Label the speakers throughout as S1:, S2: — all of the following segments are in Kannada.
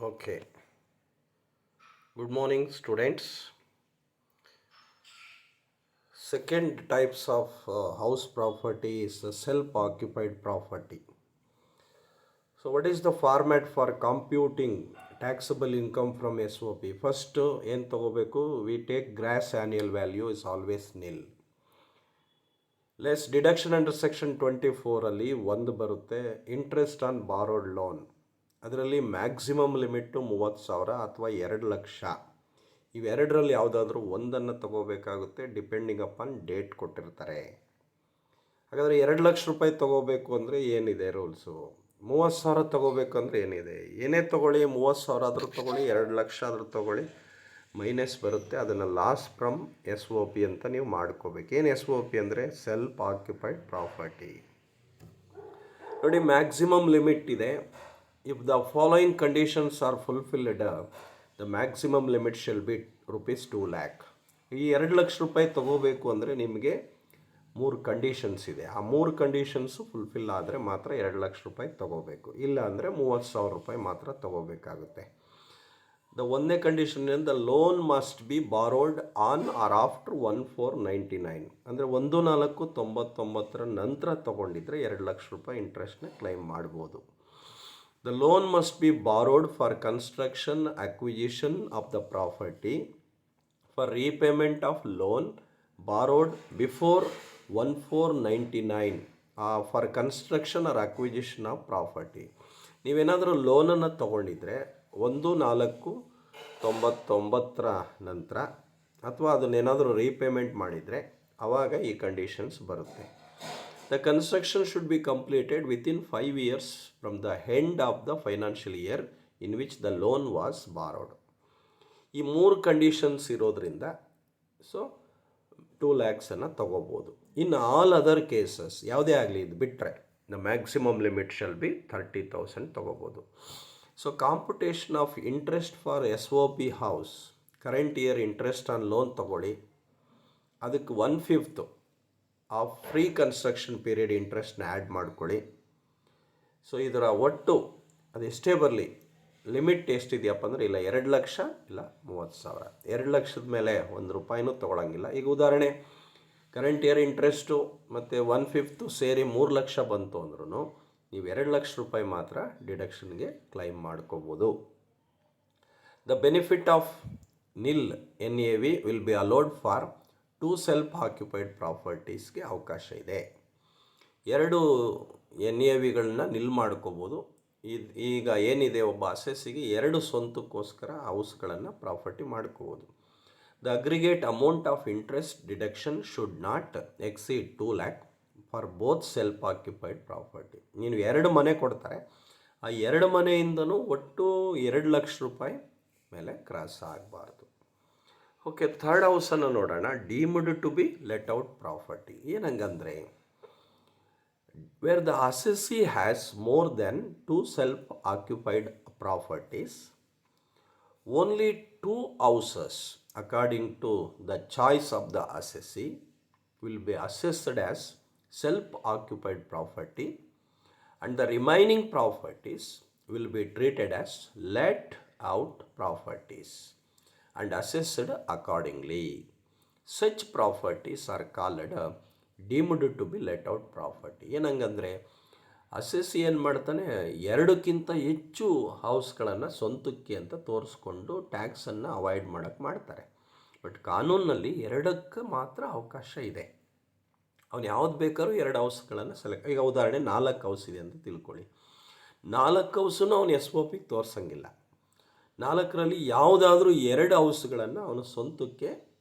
S1: Okay. Good morning, students. Second types of house property is self-occupied property. So, what is the format for computing taxable income from SOP? First, ಏನು ತಗೋಬೇಕು? We take gross annual value is always nil. Less deduction under section 24 ಅಲ್ಲಿ ಒಂದು ಬರುತ್ತೆ, ಇಂಟ್ರೆಸ್ಟ್ ಆನ್ ಬಾರೋಡ್ ಲೋನ್. ಅದರಲ್ಲಿ ಮ್ಯಾಕ್ಸಿಮಮ್ ಲಿಮಿಟ್ಟು 30,000 ಅಥವಾ 2,00,000. ಇವೆರಡರಲ್ಲಿ ಯಾವುದಾದ್ರೂ ಒಂದನ್ನು ತಗೋಬೇಕಾಗುತ್ತೆ, ಡಿಪೆಂಡಿಂಗ್ ಅಪಾನ್ ಡೇಟ್ ಕೊಟ್ಟಿರ್ತಾರೆ. ಹಾಗಾದರೆ 2,00,000 ರೂಪಾಯಿ ತಗೋಬೇಕು ಅಂದರೆ ಏನಿದೆ ರೂಲ್ಸು? 30,000 ತಗೋಬೇಕಂದ್ರೆ ಏನಿದೆ? ಏನೇ ತೊಗೊಳ್ಳಿ, 30,000 ಆದರೂ ತೊಗೊಳ್ಳಿ, 2,00,000 ಆದರೂ ತೊಗೊಳ್ಳಿ, ಮೈನಸ್ ಬರುತ್ತೆ. ಅದನ್ನು ಲಾಸ್ ಫ್ರಮ್ SOP ಅಂತ ನೀವು ಮಾಡ್ಕೋಬೇಕು. ಏನು SOP ಅಂದರೆ ಸೆಲ್ಫ್ ಆಕ್ಯುಪೈಡ್ ಪ್ರಾಪರ್ಟಿ. ನೋಡಿ, ಮ್ಯಾಕ್ಸಿಮಮ್ ಲಿಮಿಟ್ ಇದೆ. If the following conditions are fulfilled, the maximum limit shall be ₹2 lakh. ಈ 2,00,000 ರೂಪಾಯಿ ತೊಗೋಬೇಕು ಅಂದರೆ ನಿಮಗೆ 3 ಕಂಡೀಷನ್ಸ್ ಇದೆ. ಆ 3 ಕಂಡೀಷನ್ಸು ಫುಲ್ಫಿಲ್ ಆದರೆ ಮಾತ್ರ 2,00,000 ರೂಪಾಯಿ ತೊಗೋಬೇಕು. ಇಲ್ಲ ಅಂದರೆ 30,000 ರೂಪಾಯಿ ಮಾತ್ರ ತೊಗೋಬೇಕಾಗುತ್ತೆ. ದ ಒಂದನೇ ಕಂಡೀಷನ್ ಏನು? The loan must be borrowed on or after 1/4/99. ಅಂದರೆ 1/4/99 ನಂತರ ತೊಗೊಂಡಿದ್ರೆ 2,00,000 ರೂಪಾಯಿ ಇಂಟ್ರೆಸ್ಟ್ನ ಕ್ಲೈಮ್ ಮಾಡ್ಬೋದು. The loan must be borrowed for construction acquisition of the property for repayment of loan borrowed before 1/4/99 for construction or acquisition of property. ನೀವೇನಾದರೂ ಲೋನನ್ನು ತೊಗೊಂಡಿದ್ರೆ 1/4/99 ನಂತರ ಅಥವಾ ಅದನ್ನೇನಾದರೂ ರೀಪೇಮೆಂಟ್ ಮಾಡಿದರೆ ಆವಾಗ ಈ ಕಂಡೀಷನ್ಸ್ ಬರುತ್ತೆ. The construction should be completed within 5 years from the end of the financial year in which the loan was borrowed. ಈ 3 ಕಂಡೀಷನ್ಸ್ ಇರೋದ್ರಿಂದ ಸೊ 2 lakhs ತಗೋಬೋದು. ಇನ್ ಆಲ್ ಅದರ್ ಕೇಸಸ್ ಯಾವುದೇ ಆಗಲಿ ಇದು ಬಿಟ್ಟರೆ the maximum limit shall be 30,000 ತಗೋಬೋದು. So computation of interest for SOP house, current year interest on loan ತಗೊಳ್ಳಿ, ಅದಕ್ಕೆ 1/5 ಆಫ್ ಫ್ರೀ ಕನ್ಸ್ಟ್ರಕ್ಷನ್ ಪೀರಿಯಡ್ ಇಂಟ್ರೆಸ್ಟ್ನ ಆ್ಯಡ್ ಮಾಡ್ಕೊಳ್ಳಿ. ಸೊ ಇದರ ಒಟ್ಟು ಅದೆಷ್ಟೇ ಬರಲಿ, ಲಿಮಿಟ್ ಎಷ್ಟಿದೆಯಪ್ಪ ಅಂದರೆ ಇಲ್ಲ 2,00,000 ಇಲ್ಲ 30,000. 2,00,000 ಮೇಲೆ ₹1 ತೊಗೊಳಂಗಿಲ್ಲ. ಈಗ ಉದಾಹರಣೆ ಕರೆಂಟ್ ಇಯರ್ ಇಂಟ್ರೆಸ್ಟು ಮತ್ತು 1/5 ಸೇರಿ 3,00,000 ಬಂತು ಅಂದ್ರೂ ನೀವು 2,00,000 ರೂಪಾಯಿ ಮಾತ್ರ ಡಿಡಕ್ಷನ್ಗೆ ಕ್ಲೈಮ್ ಮಾಡ್ಕೋಬೋದು. The benefit of nil NAV will be allowed for 2 self occupied ಪ್ರಾಪರ್ಟೀಸ್ಗೆ ಅವಕಾಶ ಇದೆ. 2 NAVಗಳನ್ನ ನಿಲ್ ಮಾಡ್ಕೋಬೋದು. ಈಗ ಏನಿದೆ, ಒಬ್ಬ ಅಸೆಸ್ಸಿಗೆ 2 ಸ್ವಂತಕ್ಕೋಸ್ಕರ ಹೌಸ್ಗಳನ್ನು ಪ್ರಾಪರ್ಟಿ ಮಾಡ್ಕೋಬೋದು. The aggregate amount of interest deduction should not exceed 2 lakh for both self occupied property. ನೀನು 2 ಮನೆ ಕೊಡ್ತಾರೆ, ಆ 2 ಮನೆಯಿಂದನೂ ಒಟ್ಟು 2,00,000 ರೂಪಾಯಿ ಮೇಲೆ ಕ್ರಾಸ್ ಆಗಬಾರ್ದು. ಓಕೆ, ಥರ್ಡ್ ಹೌಸನ್ನು ನೋಡೋಣ. Deemed to be let out property. ಏನಂಗಂದರೆ where the assessee has more than 2 self occupied properties, only 2 houses according to the choice of the assessee will be assessed as self-occupied property, and the remaining properties will be treated as let out properties and assessed accordingly. Such properties are called deemed to be let out property. ಏನಂಗಂದರೆ ಅಸೆಸ್ಸಿ ಏನು ಮಾಡ್ತಾನೆ, 2ಕ್ಕಿಂತ ಹೆಚ್ಚು ಹೌಸ್ಗಳನ್ನು ಸ್ವಂತಕ್ಕೆ ಅಂತ ತೋರಿಸ್ಕೊಂಡು ಟ್ಯಾಕ್ಸನ್ನು ಅವಾಯ್ಡ್ ಮಾಡೋಕ್ಕೆ ಮಾಡ್ತಾರೆ. ಬಟ್ ಕಾನೂನಲ್ಲಿ 2ಕ್ಕೆ ಮಾತ್ರ ಅವಕಾಶ ಇದೆ. ಅವನು ಯಾವ್ದು ಬೇಕಾದ್ರೂ 2 ಹೌಸ್ಗಳನ್ನು ಸೆಲೆಕ್ಟ್. ಈಗ ಉದಾಹರಣೆ 4 ಹೌಸ್ ಇದೆ ಅಂತ ತಿಳ್ಕೊಳ್ಳಿ. 4 ಹೌಸನ್ನು ಅವನು SOPಗೆ ತೋರಿಸಂಗಿಲ್ಲ. 4ರಲ್ಲಿ ಯಾವುದಾದ್ರೂ 2 ಹೌಸ್ಗಳನ್ನು ಅವನು ಸ್ವಂತಕ್ಕೆ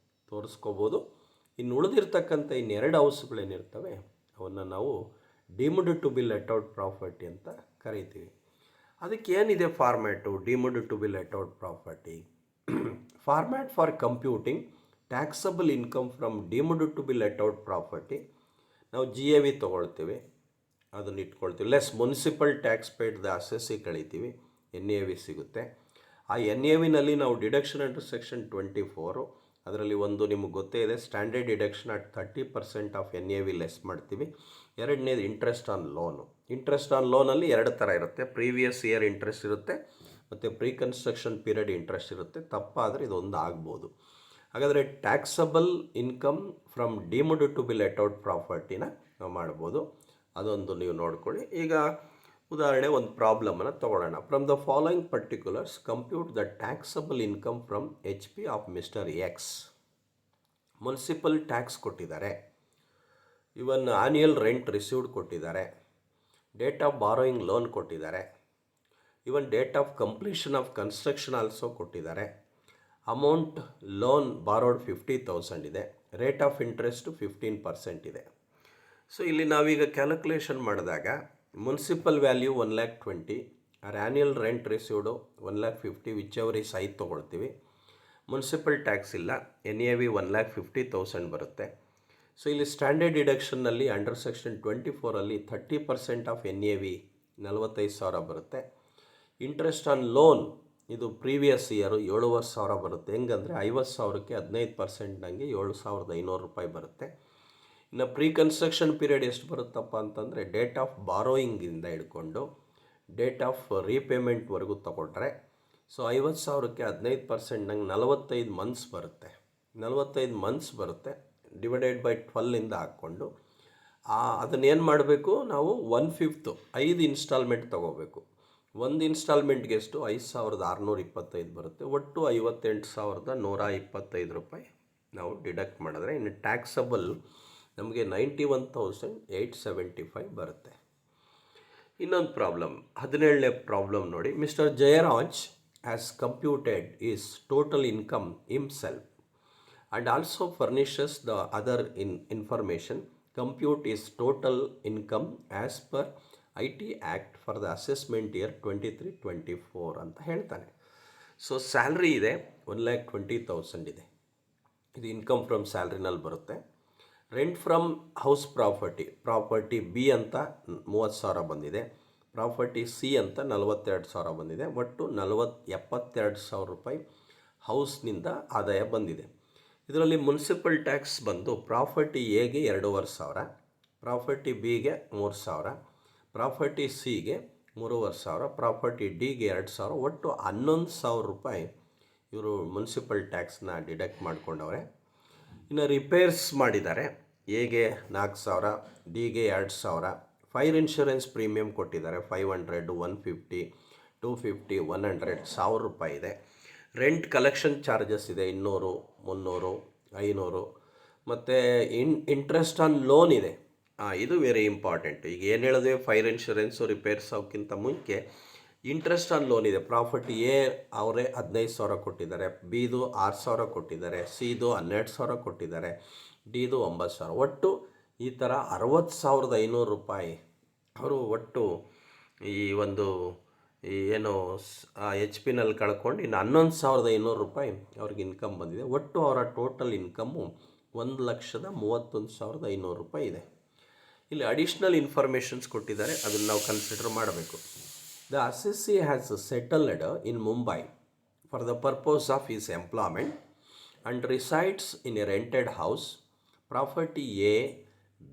S1: ತೋರಿಸ್ಕೋಬೋದು. ಇನ್ನು ಉಳಿದಿರ್ತಕ್ಕಂಥ 2 ಹೌಸ್ಗಳೇನಿರ್ತವೆ ಅವನ್ನು ನಾವು deemed to be let out property ಅಂತ ಕರಿತೀವಿ. ಅದಕ್ಕೆ ಏನಿದೆ format deemed to be let out property? Format for computing taxable income from deemed to be let out property. ನಾವು GAV ತೊಗೊಳ್ತೀವಿ, ಅದನ್ನು ಇಟ್ಕೊಳ್ತೀವಿ. Less municipal tax paid the assessee ಕಳಿತೀವಿ, NAV ಸಿಗುತ್ತೆ. ಆ NAVನಲ್ಲಿ ನಾವು ಡಿಡಕ್ಷನ್ ಅಂಡರ್ ಸೆಕ್ಷನ್ 24, ಅದರಲ್ಲಿ ಒಂದು ನಿಮಗೆ ಗೊತ್ತೇ ಇದೆ, standard deduction at 30% of NAV less ಮಾಡ್ತೀವಿ. ಎರಡನೇದು interest on loan. Interest on ಲೋನಲ್ಲಿ 2 ಥರ ಇರುತ್ತೆ. ಪ್ರೀವಿಯಸ್ ಇಯರ್ ಇಂಟ್ರೆಸ್ಟ್ ಇರುತ್ತೆ ಮತ್ತು ಪ್ರೀ ಕನ್ಸ್ಟ್ರಕ್ಷನ್ ಪೀರಿಯಡ್ ಇಂಟ್ರೆಸ್ಟ್ ಇರುತ್ತೆ. ತಪ್ಪಾದರೆ ಇದೊಂದು ಆಗ್ಬೋದು. ಹಾಗಾದರೆ taxable income from deemed to be let out ಪ್ರಾಪರ್ಟಿನ ನಾವು ಮಾಡ್ಬೋದು. ಅದೊಂದು ನೀವು ನೋಡ್ಕೊಳ್ಳಿ. ಈಗ ಉದಾಹರಣೆ ಒಂದು ಪ್ರಾಬ್ಲಮನ್ನು ತಗೊಳ್ಳೋಣ. From the following particulars compute the taxable income from H P of Mister X. Municipal tax ಕೊಟ್ಟಿದ್ದಾರೆ, ಇವನ್ ಆನ್ಯುಯಲ್ ರೆಂಟ್ ರಿಸೀವ್ಡ್ ಕೊಟ್ಟಿದ್ದಾರೆ, ಡೇಟ್ ಆಫ್ ಬಾರೋಯಿಂಗ್ ಲೋನ್ ಕೊಟ್ಟಿದ್ದಾರೆ, even date of completion of construction also ಕೊಟ್ಟಿದ್ದಾರೆ, ಅಮೌಂಟ್ ಲೋನ್ ಬಾರೋಡ್ 50,000 ಇದೆ, ರೇಟ್ ಆಫ್ ಇಂಟ್ರೆಸ್ಟು 15% ಇದೆ. ಸೊ ಇಲ್ಲಿ ನಾವೀಗ ಕ್ಯಾಲ್ಕುಲೇಷನ್ ಮಾಡಿದಾಗ municipal value 1,20,000, or annual rent received 1,50,000 whichever is ಐದು ತೊಗೊಳ್ತೀವಿ. ಮುನ್ಸಿಪಲ್ ಟ್ಯಾಕ್ಸ್ ಇಲ್ಲ, NAV 1,50,000 ಬರುತ್ತೆ. ಸೊ ಇಲ್ಲಿ ಸ್ಟ್ಯಾಂಡರ್ಡ್ ಡಿಡಕ್ಷನ್ನಲ್ಲಿ ಅಂಡರ್ ಸೆಕ್ಷನ್ 24 30% ಆಫ್ NAV 45,000 ಬರುತ್ತೆ. ಇಂಟ್ರೆಸ್ಟ್ ಆನ್ ಲೋನ್ ಇದು ಪ್ರೀವಿಯಸ್ ಇಯರು 7,500 ಬರುತ್ತೆ. ಹೆಂಗಂದರೆ 50,000ಕ್ಕೆ 15% ನಂಗೆ 7,500 ರೂಪಾಯಿ ಬರುತ್ತೆ. ಇನ್ನು ಪ್ರೀ ಕನ್ಸ್ಟ್ರಕ್ಷನ್ ಪೀರಿಯಡ್ ಎಷ್ಟು ಬರುತ್ತಪ್ಪ ಅಂತಂದರೆ ಡೇಟ್ ಆಫ್ ಬಾರೋಯಿಂಗಿಂದ ಹಿಡ್ಕೊಂಡು ಡೇಟ್ ಆಫ್ ರೀಪೇಮೆಂಟ್ವರೆಗೂ ತಗೊಂಡ್ರೆ ಸೊ 50,000ಕ್ಕೆ 15% ನಂಗೆ 45 ಮಂತ್ಸ್ ಬರುತ್ತೆ. 45 ಮಂತ್ಸ್ ಬರುತ್ತೆ. ಡಿವೈಡೆಡ್ ಬೈ 12 ಹಾಕ್ಕೊಂಡು ಅದನ್ನೇನು ಮಾಡಬೇಕು ನಾವು 1/5 5 ಇನ್ಸ್ಟಾಲ್ಮೆಂಟ್ ತೊಗೋಬೇಕು. ಒಂದು ಇನ್ಸ್ಟಾಲ್ಮೆಂಟ್ಗೆ ಎಷ್ಟು 5,625 ಬರುತ್ತೆ. ಒಟ್ಟು 58,125 ರೂಪಾಯಿ ನಾವು ಡಿಡಕ್ಟ್ ಮಾಡಿದ್ರೆ ಇನ್ನು ಟ್ಯಾಕ್ಸಬಲ್ ನಮಗೆ 91,875 ಬರುತ್ತೆ. ಇನ್ನೊಂದು ಪ್ರಾಬ್ಲಮ್ 17ನೇ ಪ್ರಾಬ್ಲಮ್ ನೋಡಿ. Mister Jayaraj has computed is total income himself and also furnishes the other information. Compute is total income as per IT Act for the assessment year 23-24 ಅಂತ ಹೇಳ್ತಾನೆ. ಸೊ ಸ್ಯಾಲ್ರಿ ಇದೆ 1,20,000 ಇದೆ, ಇದು ಇನ್ಕಮ್ ಫ್ರಮ್ ಸ್ಯಾಲ್ರಿನಲ್ಲಿ ಬರುತ್ತೆ. Rent from house property B ಅಂತ 30,000 ಬಂದಿದೆ, ಪ್ರಾಪರ್ಟಿ ಸಿ ಅಂತ 42,000 ಬಂದಿದೆ. ಒಟ್ಟು 72,000 ರೂಪಾಯಿ ಹೌಸ್ನಿಂದ ಆದಾಯ ಬಂದಿದೆ. ಇದರಲ್ಲಿ ಮುನ್ಸಿಪಲ್ ಟ್ಯಾಕ್ಸ್ ಬಂದು ಪ್ರಾಪರ್ಟಿ ಎಗೆ 2,500, ಪ್ರಾಪರ್ಟಿ ಬಿಗೆ 3,000, ಪ್ರಾಪರ್ಟಿ ಸಿಗೆ 3,500, ಪ್ರಾಪರ್ಟಿ ಡಿಗೆ 2,000, ಒಟ್ಟು 11,000 ರೂಪಾಯಿ ಇವರು ಮುನ್ಸಿಪಲ್ ಟ್ಯಾಕ್ಸ್ನ ಡಿಡಕ್ಟ್ ಮಾಡಿಕೊಂಡವ್ರೆ. ಇನ್ನು ರಿಪೇರ್ಸ್ ಮಾಡಿದ್ದಾರೆ, ಎಗೆ 4,000, ಡಿಗೆ 2,000, ಫೈರ್ ಇನ್ಶೂರೆನ್ಸ್ ಪ್ರೀಮಿಯಂ ಕೊಟ್ಟಿದ್ದಾರೆ 500, 150, 250, 100, 1,000 ರೂಪಾಯಿ ಇದೆ. ರೆಂಟ್ ಕಲೆಕ್ಷನ್ ಚಾರ್ಜಸ್ ಇದೆ 200, 300, 500, ಮತ್ತು ಇಂಟ್ರೆಸ್ಟ್ ಆನ್ ಲೋನ್ ಇದೆ. ಇದು ವೆರಿ ಇಂಪಾರ್ಟೆಂಟ್. ಈಗ ಏನು ಹೇಳಿದ್ವಿ, ಫೈರ್ ಇನ್ಶೂರೆನ್ಸು ರಿಪೇರ್ಸ್ ಅವಕ್ಕಿಂತ ಮುಂಚೆ ಇಂಟ್ರೆಸ್ಟ್ ಆನ್ ಲೋನ್ ಇದೆ. ಪ್ರಾಪರ್ಟಿ ಎ ಅವರೇ 15,000 ಕೊಟ್ಟಿದ್ದಾರೆ, ಬಿದು 6,000 ಕೊಟ್ಟಿದ್ದಾರೆ, ಸಿದು 12,000 ಕೊಟ್ಟಿದ್ದಾರೆ, ಡಿದು 9,000, ಒಟ್ಟು ಈ ಥರ 60,500 ರೂಪಾಯಿ ಅವರು ಒಟ್ಟು ಈ ಒಂದು ಏನು ಎಚ್ ಪಿನಲ್ಲಿ ಕಳ್ಕೊಂಡು ಇನ್ನು 11,500 ರೂಪಾಯಿ ಅವ್ರಿಗೆ ಇನ್ಕಮ್ ಬಂದಿದೆ. ಒಟ್ಟು ಅವರ ಟೋಟಲ್ ಇನ್ಕಮ್ಮು 1,31,500 ರೂಪಾಯಿ ಇದೆ. ಇಲ್ಲಿ ಅಡಿಷ್ನಲ್ ಇನ್ಫಾರ್ಮೇಷನ್ಸ್ ಕೊಟ್ಟಿದ್ದಾರೆ, ಅದನ್ನು ನಾವು ಕನ್ಸಿಡರ್ ಮಾಡಬೇಕು. The assessee has settled in Mumbai for the purpose of his employment and resides in a rented house. Property A,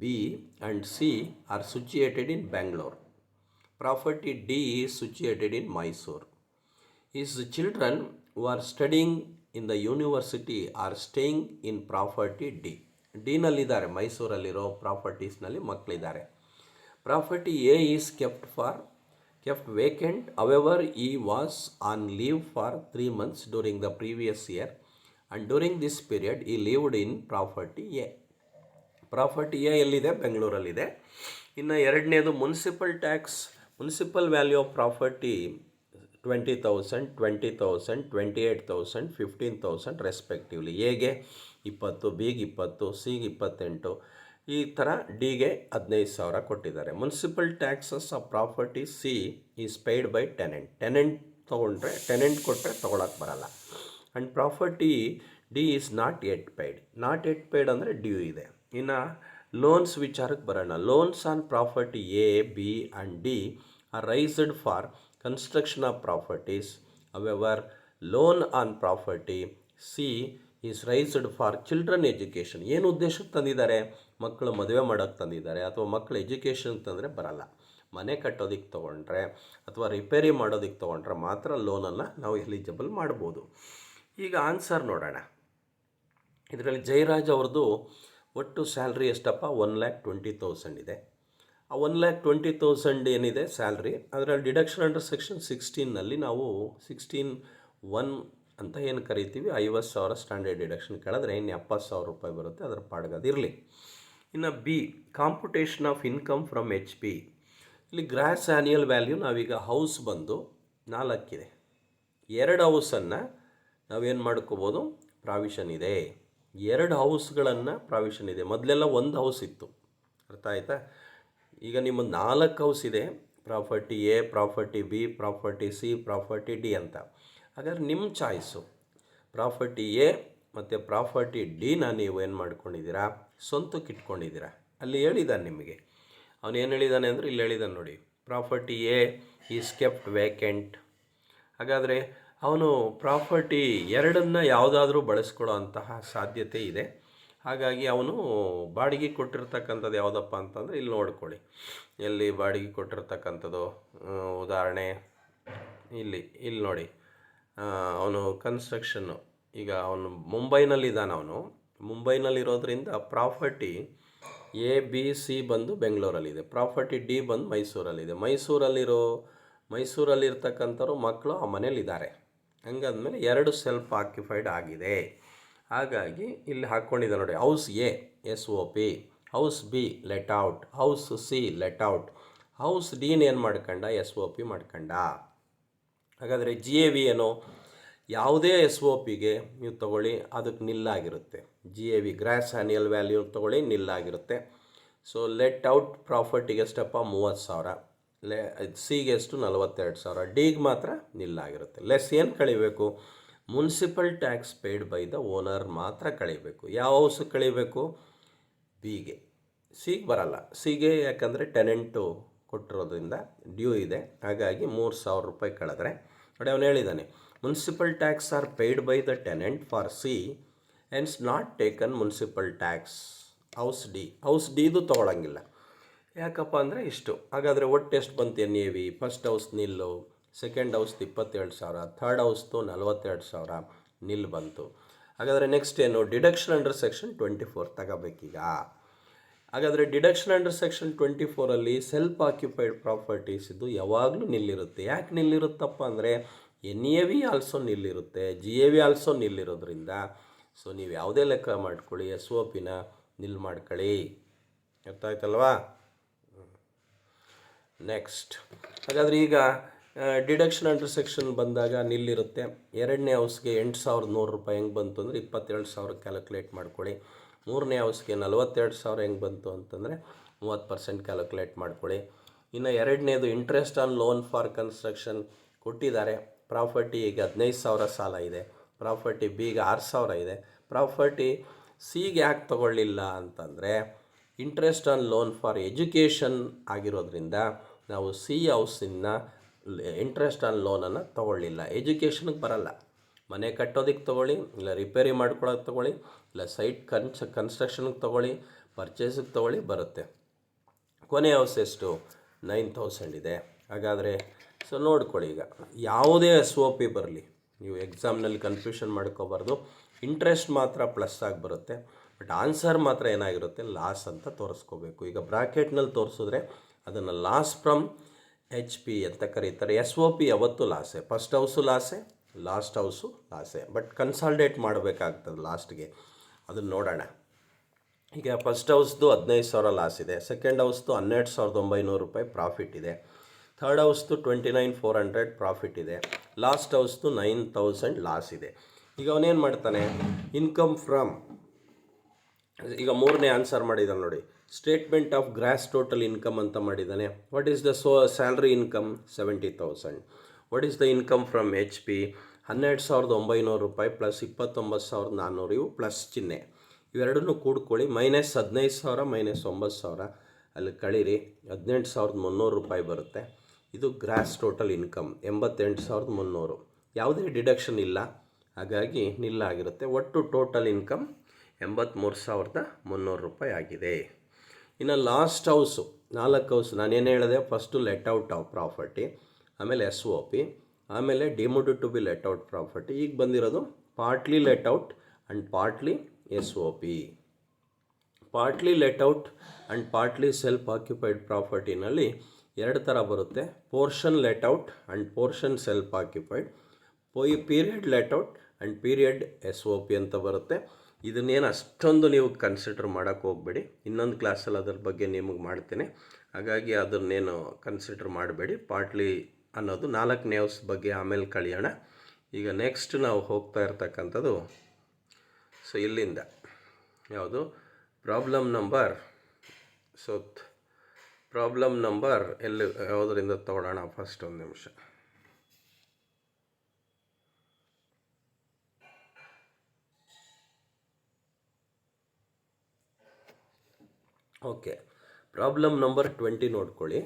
S1: B and C are situated in Bangalore. Property D is situated in Mysore. His children who are studying in the university are staying in property D. ಡಿನಲ್ಲಿದ್ದಾರೆ, ಮೈಸೂರಲ್ಲಿರೋ ಪ್ರಾಪರ್ಟೀಸ್ನಲ್ಲಿ ಮಕ್ಕಳಿದ್ದಾರೆ. Property A is kept vacant. However, he was on leave for 3 months during the previous year and during this period he lived in property A. Property A ಎಲ್ಲಿದೆ? ಬೆಂಗಳೂರಲ್ಲಿದೆ. ಇನ್ನು ಎರಡನೇದು municipal value of property 20,000, 20,000, 28,000, 15,000 respectively. ಎಗೆ 20, ಬಿಗೆ 20, ಸಿಗೆ 28, ಈ ಥರ ಡಿಗೆ 15,000 ಕೊಟ್ಟಿದ್ದಾರೆ. Municipal taxes of property C is paid by tenant ತೊಗೊಂಡ್ರೆ ಟೆನೆಂಟ್ ಕೊಟ್ಟರೆ ತೊಗೊಳಕ್ಕೆ ಬರಲ್ಲ. And property D is not yet paid ಅಂದರೆ ಡ್ಯೂ ಇದೆ. ಇನ್ನು ಲೋನ್ಸ್ ವಿಚಾರಕ್ಕೆ ಬರೋಣ. Loans on property A, B and D are raised for construction of properties. However loan on property C is raised for children education. ಏನು ಉದ್ದೇಶಕ್ಕೆ ತಂದಿದ್ದಾರೆ? ಮಕ್ಕಳು ಮದುವೆ ಮಾಡೋಕ್ಕೆ ತಂದಿದ್ದಾರೆ ಅಥವಾ ಮಕ್ಕಳು ಎಜುಕೇಷನ್ ತಂದರೆ ಬರಲ್ಲ. ಮನೆ ಕಟ್ಟೋದಕ್ಕೆ ತೊಗೊಂಡ್ರೆ ಅಥವಾ ರಿಪೇರಿ ಮಾಡೋದಕ್ಕೆ ತೊಗೊಂಡ್ರೆ ಮಾತ್ರ ಲೋನನ್ನು ನಾವು ಎಲಿಜಿಬಲ್ ಮಾಡ್ಬೋದು. ಈಗ ಆನ್ಸರ್ ನೋಡೋಣ. ಇದರಲ್ಲಿ ಜಯರಾಜ್ ಅವ್ರದ್ದು ಒಟ್ಟು ಸ್ಯಾಲ್ರಿ ಎಷ್ಟಪ್ಪ? 1,20,000 ಇದೆ. ಆ 1,20,000 ಏನಿದೆ ಸ್ಯಾಲ್ರಿ, ಅದರಲ್ಲಿ ಡಿಡಕ್ಷನ್ ಅಂಡರ್ ಸೆಕ್ಷನ್ 16ನಲ್ಲಿ ನಾವು 16(1) ಅಂತ ಏನು ಕರಿತೀವಿ, 50,000 ಸ್ಟ್ಯಾಂಡರ್ಡ್ ಡಿಡಕ್ಷನ್ ಕೆಳದ್ರೆ ಇನ್ನು 70,000 ರೂಪಾಯಿ ಬರುತ್ತೆ, ಅದರ ಪಾಡ್ಗದಿರಲಿ. ಇನ್ನು B, computation of income from HP. ಇಲ್ಲಿ ಗ್ರಾಸ್ ಆ್ಯನ್ಯಲ್ ವ್ಯಾಲ್ಯೂ ನಾವೀಗ ಹೌಸ್ ಬಂದು 4 ಇದೆ. 2 ಹೌಸನ್ನು ನಾವೇನು ಮಾಡ್ಕೋಬೋದು, ಪ್ರಾವಿಷನ್ ಇದೆ. 2 ಹೌಸ್ಗಳನ್ನು ಪ್ರಾವಿಷನ್ ಇದೆ. ಮೊದಲೆಲ್ಲ 1 ಹೌಸ್ ಇತ್ತು, ಅರ್ಥ ಆಯ್ತಾ? ಈಗ ನಿಮ್ಮ 4 ಹೌಸ್ ಇದೆ, property A, property B, property C, property D ಅಂತ. ಹಾಗಾದ್ರೆ ನಿಮ್ಮ ಚಾಯ್ಸು ಪ್ರಾಪರ್ಟಿ ಎ ಮತ್ತು ಪ್ರಾಪರ್ಟಿ ಡಿನ ನೀವು ಏನು ಮಾಡ್ಕೊಂಡಿದ್ದೀರಾ, ಸ್ವಂತಕ್ಕೆ ಇಟ್ಕೊಂಡಿದ್ದೀರಾ. ಅಲ್ಲಿ ಹೇಳಿದ್ದಾನೆ ನಿಮಗೆ, ಅವನು ಏನು ಹೇಳಿದ್ದಾನೆ ಅಂದರೆ ಇಲ್ಲಿ ಹೇಳಿದ್ದಾನೆ ನೋಡಿ, property A is kept vacant. ಹಾಗಾದರೆ ಅವನು ಪ್ರಾಪರ್ಟಿ 2 ಯಾವುದಾದ್ರೂ ಬಳಸ್ಕೊಳ್ಳೋ ಅಂತಹ ಸಾಧ್ಯತೆ ಇದೆ. ಹಾಗಾಗಿ ಅವನು ಬಾಡಿಗೆ ಕೊಟ್ಟಿರ್ತಕ್ಕಂಥದ್ದು ಯಾವುದಪ್ಪ ಅಂತಂದರೆ ಇಲ್ಲಿ ನೋಡ್ಕೊಳ್ಳಿ, ಎಲ್ಲಿ ಬಾಡಿಗೆ ಕೊಟ್ಟಿರ್ತಕ್ಕಂಥದ್ದು ಉದಾಹರಣೆ ಇಲ್ಲಿ ನೋಡಿ, ಅವನು ಕನ್ಸ್ಟ್ರಕ್ಷನ್ನು, ಈಗ ಅವನು ಮುಂಬೈನಲ್ಲಿದ್ದಾನೆ. ಅವನು ಮುಂಬೈನಲ್ಲಿರೋದ್ರಿಂದ ಪ್ರಾಪರ್ಟಿ ಎ ಬಿ ಸಿ ಬಂದು ಬೆಂಗಳೂರಲ್ಲಿದೆ, ಪ್ರಾಪರ್ಟಿ ಡಿ ಬಂದು ಮೈಸೂರಲ್ಲಿದೆ. ಮೈಸೂರಲ್ಲಿರ್ತಕ್ಕಂಥವ್ರು ಮಕ್ಕಳು ಆ ಮನೇಲಿದ್ದಾರೆ. ಹಂಗಂದಮೇಲೆ 2 ಸೆಲ್ಫ್ ಆಕ್ಯುಪೈಡ್ ಆಗಿದೆ. ಹಾಗಾಗಿ ಇಲ್ಲಿ ಹಾಕ್ಕೊಂಡಿದ್ದೆ ನೋಡಿ, house A SOP, house B let out, house C let out, house ಡಿನ ಏನು ಮಾಡ್ಕೊಂಡ, SOP ಮಾಡ್ಕೊಂಡ. ಹಾಗಾದರೆ GAV ಏನು, ಯಾವುದೇ SOPಗೆ ನೀವು ತೊಗೊಳ್ಳಿ ಅದಕ್ಕೆ ನಿಲ್ಲಾಗಿರುತ್ತೆ. GAV ಗ್ರಾಸ್ ಆ್ಯನ್ಯಲ್ ವ್ಯಾಲ್ಯೂ ತೊಗೊಳ್ಳಿ ನಿಲ್ಲಾಗಿರುತ್ತೆ. ಸೊ ಲೆಟ್ ಔಟ್ ಪ್ರಾಪರ್ಟಿಗೆ ಎಷ್ಟಪ್ಪ, 30,000, ಸಿಗೆ ಎಷ್ಟು, 42,000, ಡಿಗೆ ಮಾತ್ರ ನಿಲ್ಲಾಗಿರುತ್ತೆ. ಲೆಸ್ ಏನು ಕಳಿಬೇಕು, municipal tax paid by the owner ಮಾತ್ರ ಕಳಿಬೇಕು. ಯಾವ ಹೌಸಿಗೆ ಕಳಿಬೇಕು, ಬಿಗೆ. ಸಿಗೆ ಬರಲ್ಲ, ಸಿಗೆ ಯಾಕಂದರೆ ಟೆನೆಂಟು ಕೊಟ್ಟಿರೋದ್ರಿಂದ ಡ್ಯೂ ಇದೆ. ಹಾಗಾಗಿ 3,000 ರೂಪಾಯಿ ಕಳೆದ್ರೆ ನೋಡಿ, ಅವನು ಹೇಳಿದ್ದಾನೆ municipal tax are paid by the tenant for C and's not taken municipal tax. House ಡಿದು ತೊಗೊಳಂಗಿಲ್ಲ. ಯಾಕಪ್ಪ ಅಂದರೆ ಇಷ್ಟು. ಹಾಗಾದರೆ ಒಟ್ಟು ಎಷ್ಟು ಬಂತು NAV, first house nil, second ಹೌಸ್ದು 27,000, ಥರ್ಡ್ ಹೌಸ್ದು 42,000 ನಿಲ್ ಬಂತು. ಹಾಗಾದರೆ ನೆಕ್ಸ್ಟ್ ಏನು, ಡಿಡಕ್ಷನ್ ಅಂಡರ್ ಸೆಕ್ಷನ್ 24 ತಗೋಬೇಕೀಗ. ಹಾಗಾದರೆ ಡಿಡಕ್ಷನ್ ಅಂಡರ್ ಸೆಕ್ಷನ್ 24ಅಲ್ಲಿ ಸೆಲ್ಫ್ ಆಕ್ಯುಪೈಡ್ ಪ್ರಾಪರ್ಟೀಸ್ ಇದು ಯಾವಾಗಲೂ ನಿಲ್ಲಿರುತ್ತೆ. ಯಾಕೆ ನಿಲ್ಲಿರುತ್ತಪ್ಪ ಅಂದರೆ NAV ಆಲ್ಸೋ ನಿಲ್ಲಿರುತ್ತೆ, GAV ಆಲ್ಸೋ ನಿಲ್ಲಿರೋದ್ರಿಂದ ಸೊ ನೀವು ಯಾವುದೇ ಲೆಕ್ಕ ಮಾಡ್ಕೊಳ್ಳಿ, SOPನ ನಿಲ್ ಮಾಡ್ಕೊಳ್ಳಿ. ಅರ್ಥ ಆಯ್ತಲ್ವಾ? ನೆಕ್ಸ್ಟ್, ಹಾಗಾದರೆ ಈಗ ಡಿಡಕ್ಷನ್ ಅಂಡರ್ ಸೆಕ್ಷನ್ ಬಂದಾಗ ನಿಲ್ಲಿರುತ್ತೆ. 2ನೇ ಹೌಸ್ಗೆ 8,100 ರೂಪಾಯಿ ಹೆಂಗೆ ಬಂತು ಅಂದರೆ 27,000 ಕ್ಯಾಲ್ಕುಲೇಟ್ ಮಾಡ್ಕೊಳ್ಳಿ. 3ನೇ ಹೌಸ್ಗೆ 42,000 ಹೆಂಗೆ ಬಂತು ಅಂತಂದರೆ 30% ಕ್ಯಾಲ್ಕುಲೇಟ್ ಮಾಡ್ಕೊಳ್ಳಿ. ಇನ್ನು 2ನೇದು interest on loan for construction ಕೊಟ್ಟಿದ್ದಾರೆ. ಪ್ರಾಪರ್ಟಿ ಈಗ 15,000 ಸಾಲ ಇದೆ, ಪ್ರಾಪರ್ಟಿ ಬಿಗೆ 6,000 ಇದೆ. ಪ್ರಾಪರ್ಟಿ ಸಿಗೆ ಯಾಕೆ ತೊಗೊಳ್ಳಿಲ್ಲ ಅಂತಂದರೆ interest on loan for education ಆಗಿರೋದ್ರಿಂದ ನಾವು ಸಿ ಹೌಸಿನ ಇಂಟ್ರೆಸ್ಟ್ ಆನ್ ಲೋನನ್ನು ತೊಗೊಳ್ಳಿಲ್ಲ. ಎಜುಕೇಷನ್ಗೆ ಬರಲ್ಲ. ಮನೆ ಕಟ್ಟೋದಕ್ಕೆ ತೊಗೊಳ್ಳಿ, ಇಲ್ಲ ರಿಪೇರಿ ಮಾಡ್ಕೊಳ್ಳೋಕೆ ತೊಗೊಳ್ಳಿ, ಇಲ್ಲ ಸೈಟ್ ಕನ್ಸ್ಟ್ರಕ್ಷನ್ಗೆ ತೊಗೊಳ್ಳಿ, ಪರ್ಚೇಸಿಗೆ ತೊಗೊಳ್ಳಿ, ಬರುತ್ತೆ. ಕೊನೆ ಹೌಸ್ ಎಷ್ಟು, 9,000 ಇದೆ. ಹಾಗಾದರೆ ಸೊ ನೋಡ್ಕೊಳ್ಳಿ, ಈಗ ಯಾವುದೇ SOP ಬರಲಿ ನೀವು ಎಕ್ಸಾಮ್ನಲ್ಲಿ ಕನ್ಫ್ಯೂಷನ್ ಮಾಡ್ಕೋಬಾರ್ದು. ಇಂಟ್ರೆಸ್ಟ್ ಮಾತ್ರ ಪ್ಲಸ್ ಆಗಿ ಬರುತ್ತೆ, ಬಟ್ ಆನ್ಸರ್ ಮಾತ್ರ ಏನಾಗಿರುತ್ತೆ, ಲಾಸ್ ಅಂತ ತೋರಿಸ್ಕೋಬೇಕು. ಈಗ ಬ್ರಾಕೆಟ್ನಲ್ಲಿ ತೋರಿಸಿದ್ರೆ ಅದನ್ನು ಲಾಸ್ ಫ್ರಮ್ HP ಅಂತ ಕರೀತಾರೆ. SOP ಯಾವತ್ತೂ ಲಾಸೆ, ಫಸ್ಟ್ ಹೌಸು ಲಾಸೆ, ಲಾಸ್ಟ್ ಹೌಸು ಲಾಸೆ, ಬಟ್ ಕನ್ಸಾಲ್ಡೇಟ್ ಮಾಡಬೇಕಾಗ್ತದೆ ಲಾಸ್ಟ್ಗೆ. ಅದನ್ನು ನೋಡೋಣ. ಈಗ ಫಸ್ಟ್ ಹೌಸ್ದು 15,000 ಲಾಸ್ ಇದೆ, ಸೆಕೆಂಡ್ ಹೌಸ್ದು 12,900 ರೂಪಾಯಿ ಪ್ರಾಫಿಟ್ ಇದೆ, ಥರ್ಡ್ ಹೌಸ್ದು 29,400 ಪ್ರಾಫಿಟ್ ಇದೆ, ಲಾಸ್ಟ್ ಹೌಸ್ದು 9,000 ಲಾಸ್ ಇದೆ. ಈಗ ಅವನೇನು ಮಾಡ್ತಾನೆ, ಇನ್ಕಮ್ ಫ್ರಮ್, ಈಗ 3ನೇ ಆನ್ಸರ್ ಮಾಡಿದ್ದಾನೆ ನೋಡಿ, statement of gross total income ಅಂತ ಮಾಡಿದ್ದಾನೆ. What is the salary income, 70,000. What is the income from HP, 12,900 ರೂಪಾಯಿ ಪ್ಲಸ್ 29,400, ಇವು ಪ್ಲಸ್ ಚಿಹ್ನೆ. ಇವೆರಡನ್ನೂ ಕೂಡ್ಕೊಳ್ಳಿ, ಮೈನಸ್ 15,000 ಮೈನಸ್ 9,000 ಅಲ್ಲಿ ಕಳೀರಿ, 18,300 ರೂಪಾಯಿ ಬರುತ್ತೆ. ಇದು ಗ್ರಾಸ್ ಟೋಟಲ್ ಇನ್ಕಮ್ 88,300. ಯಾವುದೇ ಡಿಡಕ್ಷನ್ ಇಲ್ಲ, ಹಾಗಾಗಿ ನಿಲ್ಲಾಗಿರುತ್ತೆ. ಒಟ್ಟು ಟೋಟಲ್ ಇನ್ಕಮ್ 83,300 ರೂಪಾಯಿ ಆಗಿದೆ. ಇನ್ನು ಲಾಸ್ಟ್ ಹೌಸು 4 ಹೌಸ್ ನಾನೇನು ಹೇಳಿದೆ, first let out of property, ಆಮೇಲೆ ಎಸ್ ಒ ಪಿ, ಆಮೇಲೆ deemed to be let out property. ಈಗ ಬಂದಿರೋದು partly let out and partly S O P. Partly let out and partly self occupied ಪ್ರಾಪರ್ಟಿನಲ್ಲಿ 2 ಥರ ಬರುತ್ತೆ. Portion let out and portion self occupied, period let out and period S O P ಅಂತ ಬರುತ್ತೆ. ಇದನ್ನೇನು ಅಷ್ಟೊಂದು ನೀವು ಕನ್ಸಿಡರ್ ಮಾಡೋಕ್ಕೆ ಹೋಗಬೇಡಿ, ಇನ್ನೊಂದು ಕ್ಲಾಸಲ್ಲಿ ಅದ್ರ ಬಗ್ಗೆ ನಿಮಗೆ ಮಾಡ್ತೇನೆ, ಹಾಗಾಗಿ ಅದನ್ನೇನು ಕನ್ಸಿಡರ್ ಮಾಡಬೇಡಿ. ಪಾರ್ಟ್ಲಿ ಅನ್ನೋದು 4ನೇ ಹೌಸ್ ಬಗ್ಗೆ ಆಮೇಲೆ ಕಳಿಯೋಣ. ಈಗ ನೆಕ್ಸ್ಟ್ ನಾವು ಹೋಗ್ತಾ ಇರ್ತಕ್ಕಂಥದ್ದು, ಸೊ ಇಲ್ಲಿಂದ ಯಾವುದು problem number, so problem number ಎಲ್ಲಿ ಯಾವುದರಿಂದ ತಗೊಳ್ಳೋಣ, ಫಸ್ಟ್ ಒಂದು ನಿಮಿಷ. ಓಕೆ, ಪ್ರಾಬ್ಲಮ್ ನಂಬರ್ 20 ನೋಡ್ಕೊಳ್ಳಿ.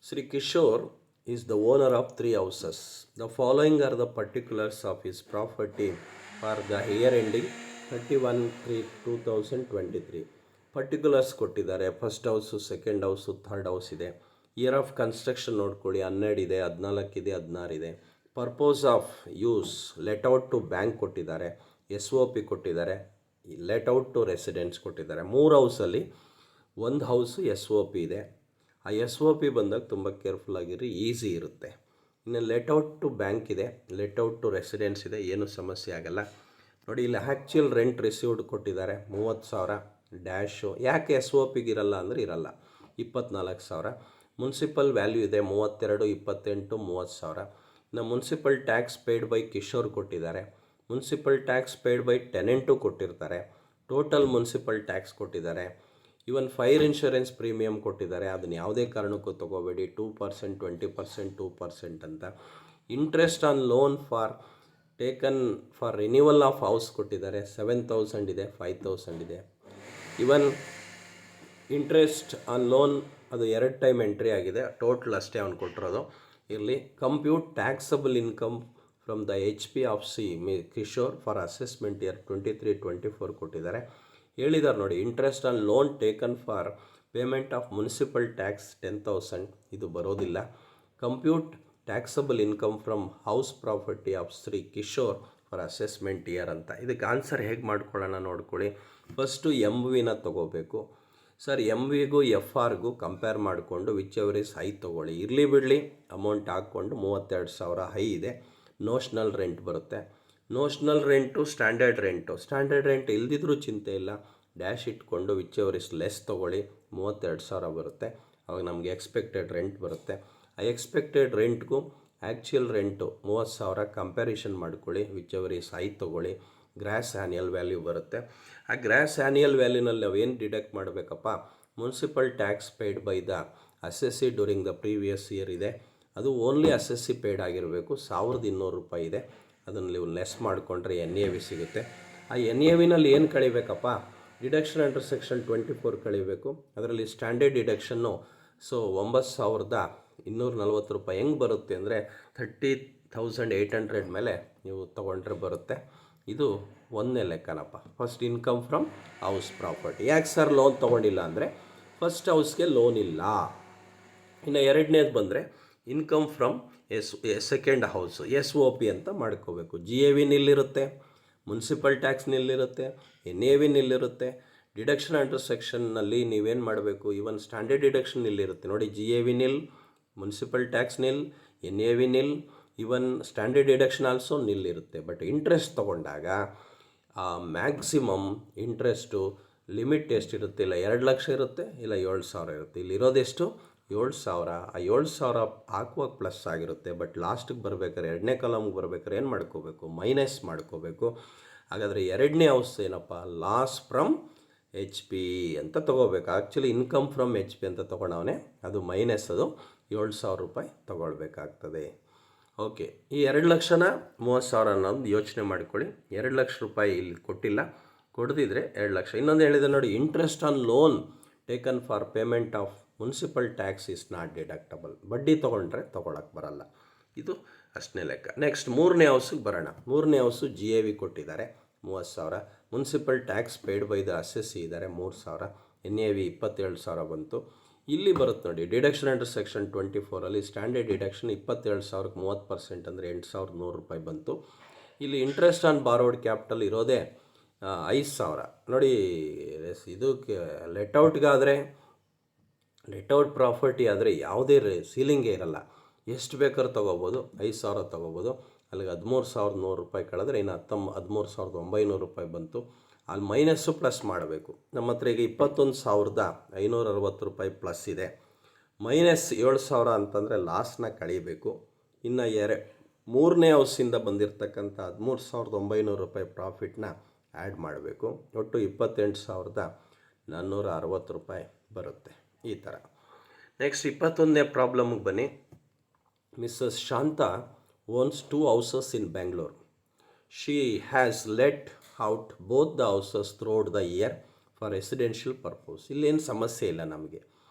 S1: Shri Kishore is the owner of 3 houses. The following are the particulars of his property for the year ending 31/3/2023. Particulars ಕೊಟ್ಟಿದ್ದಾರೆ. First house, second house, third house ಇದೆ. ಇಯರ್ ಆಫ್ ಕನ್ಸ್ಟ್ರಕ್ಷನ್ ನೋಡ್ಕೊಳ್ಳಿ, 12 ಇದೆ, 14 ಇದೆ, 16 ಇದೆ. Purpose of use let out to bank ಕೊಟ್ಟಿದ್ದಾರೆ, ಎಸ್ ಒ ಪಿ ಕೊಟ್ಟಿದ್ದಾರೆ, ಲೆಟ್ ಔಟ್ ಟು ರೆಸಿಡೆನ್ಸ್ ಕೊಟ್ಟಿದ್ದಾರೆ. 3 ಹೌಸಲ್ಲಿ 1 ಹೌಸು ಎಸ್ ಒ ಪಿ ಇದೆ. ಆ ಎಸ್ ಒ ಪಿ ಬಂದಾಗ ತುಂಬ ಕೇರ್ಫುಲ್ ಆಗಿರಿ, ಈಸಿ ಇರುತ್ತೆ. ಇನ್ನು ಲೆಟ್ ಔಟ್ ಟು ಬ್ಯಾಂಕ್ ಇದೆ, ಲೆಟ್ ಔಟ್ ಟು ರೆಸಿಡೆನ್ಸ್ ಇದೆ, ಏನೂ ಸಮಸ್ಯೆ ಆಗಲ್ಲ. ನೋಡಿ, ಇಲ್ಲಿ ಆ್ಯಕ್ಚುಯಲ್ ರೆಂಟ್ ರಿಸೀವ್ಡ್ ಕೊಟ್ಟಿದ್ದಾರೆ 30,000 ಡ್ಯಾಶು. ಯಾಕೆ ಎಸ್ ಒ ಪಿಗಿರಲ್ಲ ಅಂದರೆ ಇರಲ್ಲ, 24,000. ಮುನ್ಸಿಪಲ್ ವ್ಯಾಲ್ಯೂ ಇದೆ 32, 28, 30,000. ಇನ್ನು municipal tax paid by Kishore ಕೊಟ್ಟಿದ್ದಾರೆ, ಮುನ್ಸಿಪಲ್ ಟ್ಯಾಕ್ಸ್ ಪೇಯ್ಡ್ ಬೈ ಟೆನೆಂಟು ಕೊಟ್ಟಿರ್ತಾರೆ, ಟೋಟಲ್ ಮುನ್ಸಿಪಲ್ ಟ್ಯಾಕ್ಸ್ ಕೊಟ್ಟಿದ್ದಾರೆ. ಇವನ್ ಫೈರ್ ಇನ್ಶೂರೆನ್ಸ್ ಪ್ರೀಮಿಯಮ್ ಕೊಟ್ಟಿದ್ದಾರೆ, ಅದನ್ನು ಯಾವುದೇ ಕಾರಣಕ್ಕೂ ತೊಗೋಬೇಡಿ. 2%, 20%, 2% ಅಂತ. Interest on loan for taken for renewal of house ಕೊಟ್ಟಿದ್ದಾರೆ, 7,000 ಇದೆ, 5,000 ಇದೆ. ಇವನ್ ಇಂಟ್ರೆಸ್ಟ್ ಆನ್ ಲೋನ್ ಅದು 2 ಟೈಮ್ ಎಂಟ್ರಿ ಆಗಿದೆ, ಟೋಟಲ್ ಅಷ್ಟೇ ಅವ್ನು ಕೊಟ್ಟಿರೋದು. ಇರಲಿ. Compute taxable income from the H P of C Kishore for assessment year 23-24 ಕೊಟ್ಟಿದ್ದಾರೆ. ಹೇಳಿದ್ದಾರೆ ನೋಡಿ, interest on loan taken for payment of municipal tax 10,000, ಇದು ಬರೋದಿಲ್ಲ. Compute taxable income from house property of Shri Kishore for assessment year ಅಂತ. ಇದಕ್ಕೆ ಆನ್ಸರ್ ಹೇಗೆ ಮಾಡ್ಕೊಳ್ಳೋಣ ನೋಡ್ಕೊಳ್ಳಿ. ಫಸ್ಟು ಎಮ್ ವಿನ ತೊಗೋಬೇಕು. ಸರ್, ಎಮ್ ವಿಗೂ ಎಫ್ ಆರ್ಗೂ ಕಂಪೇರ್ ಮಾಡಿಕೊಂಡು ವಿಚ್ ಎವರ್ ಇಸ್ ಹೈ ತೊಗೊಳ್ಳಿ. ಇರಲಿ ಬಿಡಲಿ, ಅಮೌಂಟ್ ಹಾಕ್ಕೊಂಡು 32,000 ಹೈ ಇದೆ. ನೋಷ್ನಲ್ ರೆಂಟ್ ಬರುತ್ತೆ. ನೋಷ್ನಲ್ ರೆಂಟು ಸ್ಟ್ಯಾಂಡರ್ಡ್ ರೆಂಟ್ ಇಲ್ದಿದ್ರೂ ಚಿಂತೆ ಇಲ್ಲ, ಡ್ಯಾಶ್ ಇಟ್ಕೊಂಡು ವಿಚ್ ಎವರ್ ಇಸ್ ಲೆಸ್ ತೊಗೊಳ್ಳಿ. 32,000 ಬರುತ್ತೆ. ಅವಾಗ ನಮಗೆ ಎಕ್ಸ್ಪೆಕ್ಟೆಡ್ ರೆಂಟ್ ಬರುತ್ತೆ. ಆ ಎಕ್ಸ್ಪೆಕ್ಟೆಡ್ ರೆಂಟ್ಗೂ ಆ್ಯಕ್ಚುಯಲ್ ರೆಂಟು 30,000 ಕಂಪ್ಯಾರಿಷನ್ ಮಾಡ್ಕೊಳ್ಳಿ, ವಿಚ್ ಎವರ್ ಈಸ್ ಹೈ ತೊಗೊಳ್ಳಿ. ಗ್ರಾಸ್ ಆ್ಯನ್ಯಲ್ ವ್ಯಾಲ್ಯೂ ಬರುತ್ತೆ. ಆ ಗ್ರಾಸ್ ಆ್ಯನ್ಯಲ್ ವ್ಯಾಲ್ಯೂನಲ್ಲಿ ನಾವು ಏನು ಡಿಡಕ್ಟ್ ಮಾಡಬೇಕಪ್ಪ, municipal tax paid by the assessee during the previous year ಇದೆ, ಅದು ಓನ್ಲಿ ಅಸೆಸ್ಸಿ ಪೇಯ್ಡ್ ಆಗಿರಬೇಕು, 1,200 ರೂಪಾಯಿ ಇದೆ. ಅದನ್ನು ನೀವು ಲೆಸ್ ಮಾಡಿಕೊಂಡ್ರೆ ಎನ್ ಎ ವಿ ಸಿಗುತ್ತೆ. ಆ ಎನ್ ಎ ವಿನಲ್ಲಿ ಏನು ಕಳಿಬೇಕಪ್ಪ, ಡಿಡಕ್ಷನ್ ಅಂಡರ್ ಸೆಕ್ಷನ್ 24 ಕಳಿಬೇಕು. ಅದರಲ್ಲಿ ಸ್ಟ್ಯಾಂಡರ್ಡ್ ಡಿಡಕ್ಷನ್ನು 9,240 ರೂಪಾಯಿ. ಹೆಂಗೆ ಬರುತ್ತೆ ಅಂದರೆ 30,800 ಮೇಲೆ ನೀವು ತೊಗೊಂಡ್ರೆ ಬರುತ್ತೆ. ಇದು ಒಂದನೇ ಲೆಕ್ಕನಪ್ಪ. First income from house property. ಯಾಕೆ ಸರ್ ಲೋನ್ ತೊಗೊಂಡಿಲ್ಲ ಅಂದರೆ, ಫಸ್ಟ್ ಹೌಸ್ಗೆ ಲೋನ್ ಇಲ್ಲ. ಇನ್ನು ಎರಡನೇದು ಬಂದರೆ income from second house, S O P ಅಂತ ಮಾಡ್ಕೋಬೇಕು. ಜಿ ಎ ವಿ ನಿಲ್ಲಿರುತ್ತೆ, ಮುನ್ಸಿಪಲ್ ಟ್ಯಾಕ್ಸ್ ನಿಲ್ಲಿರುತ್ತೆ, ಎನ್ ಎ ವಿ ನಿಲ್ಲಿರುತ್ತೆ. ಡಿಡಕ್ಷನ್ ಅಂಡರ್ ಸೆಕ್ಷನ್ನಲ್ಲಿ ನೀವೇನು ಮಾಡಬೇಕು, ಇವನ್ ಸ್ಟ್ಯಾಂಡರ್ಡ್ ಡಿಡಕ್ಷನ್ ನಿಲ್ಲಿರುತ್ತೆ ನೋಡಿ. G A V nil, municipal tax nil, N A V nil, even standard deduction also ನಿಲ್ಲಿರುತ್ತೆ. ಬಟ್ ಇಂಟ್ರೆಸ್ಟ್ ತೊಗೊಂಡಾಗ ಮ್ಯಾಕ್ಸಿಮಮ್ ಇಂಟ್ರೆಸ್ಟು ಲಿಮಿಟ್ ಎಷ್ಟಿರುತ್ತೆ, ಇಲ್ಲ 2 ಲಕ್ಷ ಇರುತ್ತೆ, ಇಲ್ಲ 7,000 ಇರುತ್ತೆ. ಇಲ್ಲಿರೋದೆಷ್ಟು, 7,000. ಆ 7,000 ಹಾಕುವಾಗ ಪ್ಲಸ್ ಆಗಿರುತ್ತೆ. ಬಟ್ ಲಾಸ್ಟಿಗೆ ಬರ್ಬೇಕಾದ್ರೆ, 2ನೇ ಕಾಲಮ್ಗೆ ಬರ್ಬೇಕಾದ್ರೆ ಏನು ಮಾಡ್ಕೋಬೇಕು, ಮೈನಸ್ ಮಾಡ್ಕೋಬೇಕು. ಹಾಗಾದರೆ 2ನೇ ಹೌಸ್ ಏನಪ್ಪ, ಲಾಸ್ ಫ್ರಮ್ ಎಚ್ ಪಿ ಅಂತ ತೊಗೋಬೇಕು. Actually income from H P ಅಂತ ತೊಗೊಂಡವನೇ, ಅದು ಮೈನಸ್, ಅದು 7,000 ರೂಪಾಯಿ ತೊಗೊಳ್ಬೇಕಾಗ್ತದೆ. ಓಕೆ, ಈ 2 ಲಕ್ಷನ 30,000 ಅನ್ನೋದು ಯೋಚನೆ ಮಾಡ್ಕೊಳ್ಳಿ. 2 ಲಕ್ಷ ರೂಪಾಯಿ ಇಲ್ಲಿ ಕೊಟ್ಟಿಲ್ಲ, ಕೊಡದಿದ್ರೆ 2 ಲಕ್ಷ. ಇನ್ನೊಂದು ಹೇಳಿದೆ ನೋಡಿ, interest on loan taken for payment of municipal tax is not deductible. ಬಡ್ಡಿ ತೊಗೊಂಡ್ರೆ ತೊಗೊಳಕ್ಕೆ ಬರಲ್ಲ. ಇದು ಅಷ್ಟನೇ ಲೆಕ್ಕ. ನೆಕ್ಸ್ಟ್ 3ನೇ ಹೌಸಿಗೆ ಬರೋಣ. 3ನೇ ಹೌಸು ಜಿ ಎ ವಿ ಕೊಟ್ಟಿದ್ದಾರೆ 30,000, municipal tax paid by the assessee ಇದ್ದಾರೆ 3,000, ಎನ್ ಎ ವಿ 27,000 ಬಂತು. ಇಲ್ಲಿ ಬರುತ್ತೆ ನೋಡಿ, deduction under section 24 standard deduction 27,000ಕ್ಕೆ 30% ಅಂದರೆ 8,100 ರೂಪಾಯಿ ಬಂತು. ಇಲ್ಲಿ ಇಂಟ್ರೆಸ್ಟ್ ಆನ್ ಬಾರೋಡ್ ಕ್ಯಾಪಿಟಲ್ ಇರೋದೇ 5,000 ನೋಡಿ. ಇದು ಲೆಟ್ಔಟ್ಗಾದರೆ, ಲೆಟ್ಔಟ್ ಪ್ರಾಪರ್ಟಿ ಆದರೆ ಯಾವುದೇ ಸೀಲಿಂಗೇ ಇರಲ್ಲ, ಎಷ್ಟು ಬೇಕಾದ್ರೂ ತೊಗೋಬೋದು, 5,000 ತೊಗೋಬೋದು. ಅಲ್ಲಿಗೆ 13,100 ರೂಪಾಯಿ ಕಳೆದ್ರೆ ಇನ್ನು 13,900 ರೂಪಾಯಿ ಬಂತು. ಅಲ್ಲಿ ಮೈನಸ್ಸು ಪ್ಲಸ್ ಮಾಡಬೇಕು. ನಮ್ಮ ಹತ್ರ ಈಗ 21,560 ರೂಪಾಯಿ ಪ್ಲಸ್ ಇದೆ. ಮೈನಸ್ 7,000 ಅಂತಂದರೆ ಲಾಸ್ನ ಕಳಿಬೇಕು. ಇನ್ನು ಮೂರನೇ ಹೌಸಿಂದ ಬಂದಿರತಕ್ಕಂಥ 13,900 ರೂಪಾಯಿ ಪ್ರಾಫಿಟ್ನ ಆ್ಯಡ್ ಮಾಡಬೇಕು. ಒಟ್ಟು 28,460 ರೂಪಾಯಿ ಬರುತ್ತೆ. ಈ ಥರ. ನೆಕ್ಸ್ಟ್ 21ನೇ ಪ್ರಾಬ್ಲಮ್ಗೆ ಬನ್ನಿ. Mrs Shanta owns 2 houses in Bangalore. She has let out both the houses throughout the year for residential purpose. ಇಲ್ಲೇನು ಸಮಸ್ಯೆ ಇಲ್ಲ ನಮಗೆ.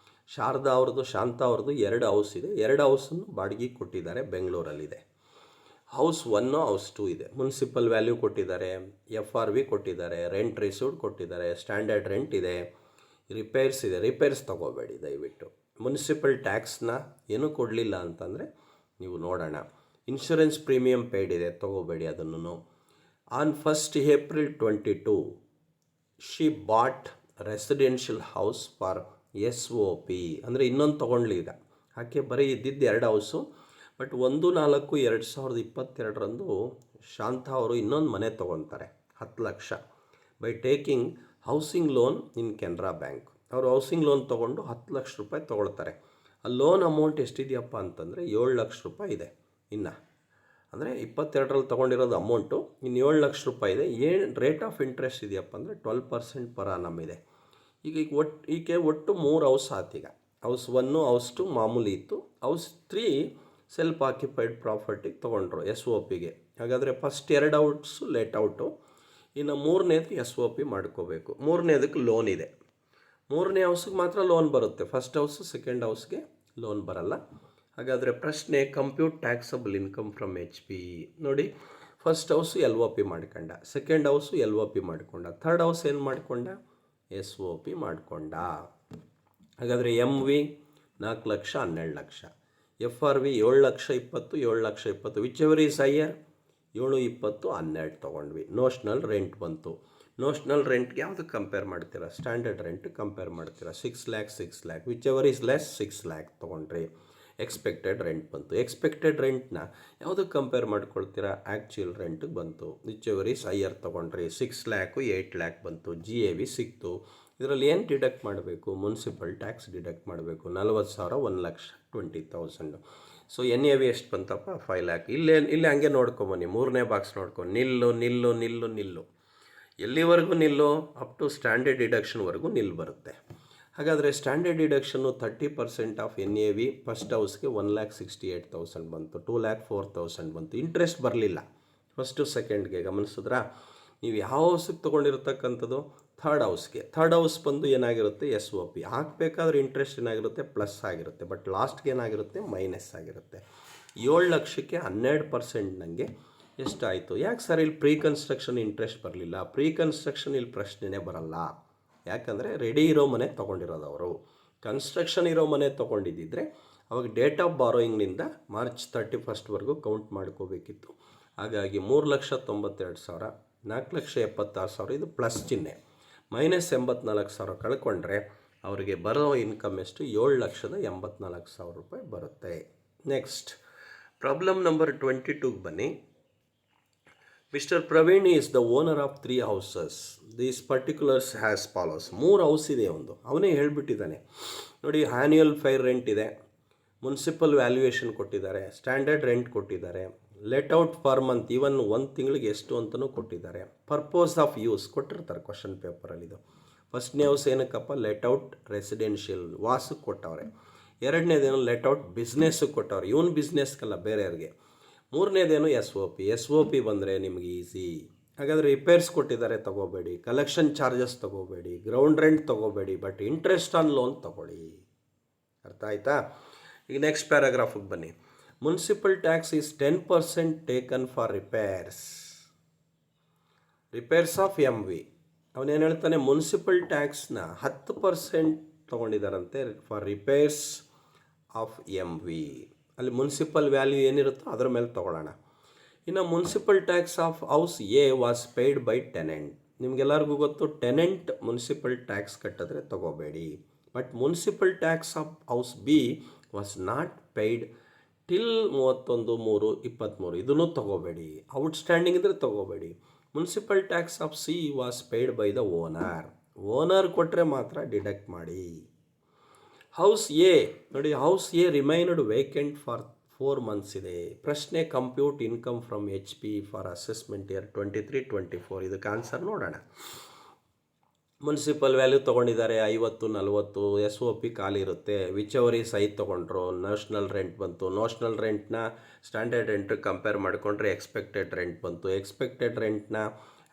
S1: ಶಾಂತಾ ಅವ್ರದ್ದು 2 ಹೌಸ್ ಇದೆ. 2 ಹೌಸನ್ನು ಬಾಡಿಗೆ ಕೊಟ್ಟಿದ್ದಾರೆ, ಬೆಂಗಳೂರಲ್ಲಿದೆ. ಹೌಸ್ 1, ಹೌಸ್ 2 ಇದೆ. ಮುನ್ಸಿಪಲ್ ವ್ಯಾಲ್ಯೂ ಕೊಟ್ಟಿದ್ದಾರೆ, FRV ಕೊಟ್ಟಿದ್ದಾರೆ, ರೆಂಟ್ ರಿಸೀವ್ಡ್ ಕೊಟ್ಟಿದ್ದಾರೆ, ಸ್ಟ್ಯಾಂಡರ್ಡ್ ರೆಂಟ್ ಇದೆ, ರಿಪೇರ್ಸ್ ಇದೆ. ರಿಪೇರ್ಸ್ ತೊಗೋಬೇಡಿ ದಯವಿಟ್ಟು. ಮುನ್ಸಿಪಲ್ ಟ್ಯಾಕ್ಸ್ನ ಏನೂ ಕೊಡಲಿಲ್ಲ ಅಂತಂದರೆ ನೀವು ನೋಡೋಣ. ಇನ್ಶೂರೆನ್ಸ್ ಪ್ರೀಮಿಯಂ ಪೇಯ್ಡ್ ಇದೆ, ತೊಗೋಬೇಡಿ ಅದನ್ನು. On 1st April 22 she bought residential house for SOP ಅಂದರೆ ಇನ್ನೊಂದು ತೊಗೊಂಡ್ಲಿ. ಈಗ ಆಕೆ ಬರೀ ಇದ್ದಿದ್ದು 2 ಹೌಸು, ಬಟ್ 1/4/2022 ಶಾಂತಾ ಅವರು ಇನ್ನೊಂದು ಮನೆ ತೊಗೊತಾರೆ 10 lakh by taking housing loan in Canara bank. ಅವರು ಹೌಸಿಂಗ್ ಲೋನ್ ತೊಗೊಂಡು 10 ಲಕ್ಷ ರೂಪಾಯಿ ತೊಗೊಳ್ತಾರೆ. ಆ ಲೋನ್ ಅಮೌಂಟ್ ಎಷ್ಟಿದೆಯಪ್ಪ ಅಂತಂದರೆ 7 ಲಕ್ಷ ರೂಪಾಯಿ ಇದೆ. ಇನ್ನು ಅಂದರೆ 22ರಲ್ಲಿ ತೊಗೊಂಡಿರೋದು ಅಮೌಂಟು ಇನ್ನು 7 ಲಕ್ಷ ರೂಪಾಯಿ ಇದೆ. ಏನು ರೇಟ್ ಆಫ್ ಇಂಟ್ರೆಸ್ಟ್ ಇದೆಯಪ್ಪ ಅಂದರೆ 12% ಪರ್ annum ಇದೆ. ಈಗ ಒಟ್ಟು 3 ಹೌಸ್ ಆತೀಗ. ಹೌಸ್ 1, ಹೌಸ್ 2 ಮಾಮೂಲಿ ಇತ್ತು. ಹೌಸ್ 3 ಸೆಲ್ಫ್ ಆಕ್ಯುಪೈಡ್ ಪ್ರಾಪರ್ಟಿಗೆ ತೊಗೊಂಡ್ರು SOPಗೆ. ಹಾಗಾದರೆ ಫಸ್ಟ್ 2 ಹೌಸು ಲೆಟ್ ಔಟು, ಇನ್ನು 3ನೇದು SOP ಮಾಡ್ಕೋಬೇಕು. 3ನೇದಕ್ಕೆ ಲೋನ್ ಇದೆ. 3ನೇ ಹೌಸ್ಗೆ ಮಾತ್ರ ಲೋನ್ ಬರುತ್ತೆ, ಫಸ್ಟ್ ಹೌಸು ಸೆಕೆಂಡ್ ಹೌಸ್ಗೆ ಲೋನ್ ಬರಲ್ಲ. ಹಾಗಾದರೆ ಪ್ರಶ್ನೆ, compute taxable income from HP. ನೋಡಿ, ಫಸ್ಟ್ ಹೌಸು LOP ಮಾಡ್ಕೊಂಡ, ಸೆಕೆಂಡ್ ಹೌಸು LOP ಮಾಡ್ಕೊಂಡ, ಥರ್ಡ್ ಹೌಸ್ ಏನು ಮಾಡ್ಕೊಂಡ, SOP ಮಾಡ್ಕೊಂಡ. ಹಾಗಾದರೆ MV 4 lakh 12 lakh, FRV 7 lakh 20 7 lakh 20, whichever is higher 7 20 12 ತೊಗೊಂಡ್ವಿ. ನೋಷ್ನಲ್ ರೆಂಟ್ ಬಂತು. ನೋಷ್ನಲ್ ರೆಂಟ್ಗೆ ಯಾವುದು ಕಂಪೇರ್ ಮಾಡ್ತೀರಾ, ಸ್ಟ್ಯಾಂಡರ್ಡ್ ರೆಂಟ್ ಕಂಪೇರ್ ಮಾಡ್ತೀರಾ. 6 lakh 6 lakh, which ever is less 6 lakh ತೊಗೊಂಡ್ರಿ. ಎಕ್ಸ್ಪೆಕ್ಟೆಡ್ ರೆಂಟ್ ಬಂತು. ಎಕ್ಸ್ಪೆಕ್ಟೆಡ್ ರೆಂಟ್ನ ಯಾವುದಕ್ಕೆ ಕಂಪೇರ್ ಮಾಡ್ಕೊಳ್ತೀರಾ, ಆ್ಯಕ್ಚುಯಲ್ ರೆಂಟಿಗೆ ಬಂತು. ವಿಚ್ ಎವರ್ ಈಸ್ ಹೈಯರ್ ತೊಗೊಂಡ್ರಿ. 6 lakh 8 lakh ಬಂತು. GAV ಸಿಕ್ತು. ಇದರಲ್ಲಿ ಏನು ಡಿಡಕ್ಟ್ ಮಾಡಬೇಕು, ಮುನ್ಸಿಪಲ್ ಟ್ಯಾಕ್ಸ್ ಡಿಡಕ್ಟ್ ಮಾಡಬೇಕು. 40,000 1,20,000. ಸೊ NAV ಎಷ್ಟು ಬಂತಪ್ಪ, 5 lakh. ಇಲ್ಲಿ ಹಂಗೆ ನೋಡ್ಕೊಂಬನ್ನಿ, 3ನೇ ಬಾಕ್ಸ್ ನೋಡ್ಕೊಂಡು ನಿಲ್ಲು ಎಲ್ಲಿವರೆಗೂ ನಿಲ್ಲು, ಅಪ್ ಟು ಸ್ಟ್ಯಾಂಡರ್ಡ್ ಡಿಡಕ್ಷನ್ವರೆಗೂ ನಿಲ್ಲು ಬರುತ್ತೆ. ಹಾಗಾದರೆ standard deduction 30% of NAV. First ಹೌಸ್ಗೆ 1,68,000 ಬಂತು, 2,04,000 ಬಂತು. ಇಂಟ್ರೆಸ್ಟ್ ಬರಲಿಲ್ಲ ಫಸ್ಟು ಸೆಕೆಂಡ್ಗೆ. ಗಮನಿಸಿದ್ರಾ? ನೀವು ಯಾವ ಹೌಸಿಗೆ ತೊಗೊಂಡಿರ್ತಕ್ಕಂಥದ್ದು, ಥರ್ಡ್ ಹೌಸ್ಗೆ. ಥರ್ಡ್ ಹೌಸ್ ಬಂದು ಏನಾಗಿರುತ್ತೆ, SOP ಹಾಕಬೇಕಾದ್ರೆ ಇಂಟ್ರೆಸ್ಟ್ ಏನಾಗಿರುತ್ತೆ, ಪ್ಲಸ್ ಆಗಿರುತ್ತೆ. ಬಟ್ ಲಾಸ್ಟ್ಗೆ ಏನಾಗಿರುತ್ತೆ, ಮೈನಸ್ ಆಗಿರುತ್ತೆ. 7 ಲಕ್ಷಕ್ಕೆ 12% ನನಗೆ ಎಷ್ಟಾಯಿತು? ಯಾಕೆ ಸರ್ ಇಲ್ಲಿ ಪ್ರೀ ಕನ್ಸ್ಟ್ರಕ್ಷನ್ ಇಂಟ್ರೆಸ್ಟ್ ಬರಲಿಲ್ಲ? ಪ್ರೀ ಕನ್ಸ್ಟ್ರಕ್ಷನ್ ಇಲ್ಲಿ ಪ್ರಶ್ನೆನೇ ಬರಲ್ಲ. ಯಾಕಂದರೆ ರೆಡಿ ಇರೋ ಮನೆ ತೊಗೊಂಡಿರೋದು ಅವರು. ಕನ್ಸ್ಟ್ರಕ್ಷನ್ ಇರೋ ಮನೆ ತೊಗೊಂಡಿದ್ದಿದ್ರೆ ಅವಾಗ ಡೇಟ್ ಆಫ್ ಬಾರೋಯಿಂಗ್ನಿಂದ March 31 ಕೌಂಟ್ ಮಾಡ್ಕೋಬೇಕಿತ್ತು. ಹಾಗಾಗಿ 3,92,000, 4,76,000 ಇದು ಪ್ಲಸ್ ಚಿಹ್ನೆ. ಮೈನಸ್ 84,000 ಕಳ್ಕೊಂಡ್ರೆ ಅವರಿಗೆ ಬರೋ ಇನ್ಕಮ್ ಎಷ್ಟು, 7,84,000 ರೂಪಾಯಿ ಬರುತ್ತೆ. ನೆಕ್ಸ್ಟ್ ಪ್ರಾಬ್ಲಮ್ ನಂಬರ್ 22ಗೆ ಬನ್ನಿ. Mister Praveen is the owner of 3 houses. These particulars has follows. 3 house ಇದೆ ಒಂದು, ಅವನೇ ಹೇಳಿಬಿಟ್ಟಿದ್ದಾನೆ. ನೋಡಿ, ಆ್ಯನ್ಯುಯಲ್ ಫೈರ್ ರೆಂಟ್ ಇದೆ, ಮುನ್ಸಿಪಲ್ ವ್ಯಾಲ್ಯೂಯೇಷನ್ ಕೊಟ್ಟಿದ್ದಾರೆ, ಸ್ಟ್ಯಾಂಡರ್ಡ್ ರೆಂಟ್ ಕೊಟ್ಟಿದ್ದಾರೆ, let out per month, even 1 ತಿಂಗಳಿಗೆ ಎಷ್ಟು ಅಂತಲೂ ಕೊಟ್ಟಿದ್ದಾರೆ. ಪರ್ಪೋಸ್ ಆಫ್ ಯೂಸ್ ಕೊಟ್ಟಿರ್ತಾರೆ ಕ್ವಶನ್ ಪೇಪರಲ್ಲಿ. ಇದು ಫಸ್ಟ್ನೇ ಹೌಸ್ ಏನಕ್ಕಪ್ಪ, ಲೆಟ್ ಔಟ್ ರೆಸಿಡೆನ್ಷಿಯಲ್ ವಾಸಕ್ಕೆ ಕೊಟ್ಟವ್ರೆ. ಎರಡನೇದೇನು, ಲೆಟ್ ಔಟ್ ಬಿಸ್ನೆಸ್ಸಿಗೆ ಕೊಟ್ಟವ್ರೆ, ಇವನ್ ಬಿಸ್ನೆಸ್ಗಲ್ಲ ಬೇರೆಯವ್ರಿಗೆ. ಮೂರನೇದೇನು, SOP ಬಂದರೆ ನಿಮಗೆ ಈಸಿ. ಹಾಗಾದರೆ ರಿಪೇರ್ಸ್ ಕೊಟ್ಟಿದ್ದಾರೆ, ತೊಗೋಬೇಡಿ. ಕಲೆಕ್ಷನ್ ಚಾರ್ಜಸ್ ತೊಗೋಬೇಡಿ. ಗ್ರೌಂಡ್ ರೆಂಟ್ ತೊಗೋಬೇಡಿ. ಬಟ್ ಇಂಟ್ರೆಸ್ಟ್ ಆನ್ ಲೋನ್ ತೊಗೊಳ್ಳಿ. ಅರ್ಥ ಆಯ್ತಾ? ಈಗ ನೆಕ್ಸ್ಟ್ ಪ್ಯಾರಾಗ್ರಾಫಿಗೆ ಬನ್ನಿ. Municipal tax is 10% taken for repairs of MV. ಅವನೇನು ಹೇಳ್ತಾನೆ, ಮುನ್ಸಿಪಲ್ ಟ್ಯಾಕ್ಸ್ನ 10% ತೊಗೊಂಡಿದ್ದಾರಂತೆ for repairs of M V. ಅಲ್ಲಿ ಮುನ್ಸಿಪಲ್ ವ್ಯಾಲ್ಯೂ ಏನಿರುತ್ತೋ ಅದರ ಮೇಲೆ ತೊಗೊಳ್ಳೋಣ. ಇನ್ನು municipal tax of house A was paid by tenant. ನಿಮಗೆಲ್ಲರಿಗೂ ಗೊತ್ತು, ಟೆನೆಂಟ್ ಮುನ್ಸಿಪಲ್ ಟ್ಯಾಕ್ಸ್ ಕಟ್ಟಿದ್ರೆ ತೊಗೋಬೇಡಿ. But municipal tax of house B was not paid till 31/3/23. ಇದನ್ನು ತೊಗೋಬೇಡಿ. ಔಟ್ಸ್ಟ್ಯಾಂಡಿಂಗ್ ಇದ್ದರೆ ತೊಗೋಬೇಡಿ. Municipal tax of C was paid by the owner ಕೊಟ್ಟರೆ ಮಾತ್ರ ಡಿಡಕ್ಟ್ ಮಾಡಿ. ಹೌಸ್ ಎ ನೋಡಿ, house A remained vacant for 4 months ಇದೆ. ಪ್ರಶ್ನೆ compute income from H P for assessment year 23-24. ಇದಕ್ಕೆ ಆನ್ಸರ್ ನೋಡೋಣ. ಮುನ್ಸಿಪಲ್ ವ್ಯಾಲ್ಯೂ ತೊಗೊಂಡಿದ್ದಾರೆ 50-40, ಎಸ್ ಒ ಪಿ ಖಾಲಿ ಇರುತ್ತೆ. ವಿಚವರಿ ಸೈಟ್ ತೊಗೊಂಡ್ರು, ನ್ಯಾಷನಲ್ ರೆಂಟ್ ಬಂತು. ನ್ಯಾಷನಲ್ ರೆಂಟ್ನ ಸ್ಟ್ಯಾಂಡರ್ಡ್ ರೆಂಟ್ ಕಂಪೇರ್ ಮಾಡಿಕೊಂಡ್ರೆ ಎಕ್ಸ್ಪೆಕ್ಟೆಡ್ ರೆಂಟ್ ಬಂತು. ಎಕ್ಸ್ಪೆಕ್ಟೆಡ್ ರೆಂಟ್ನ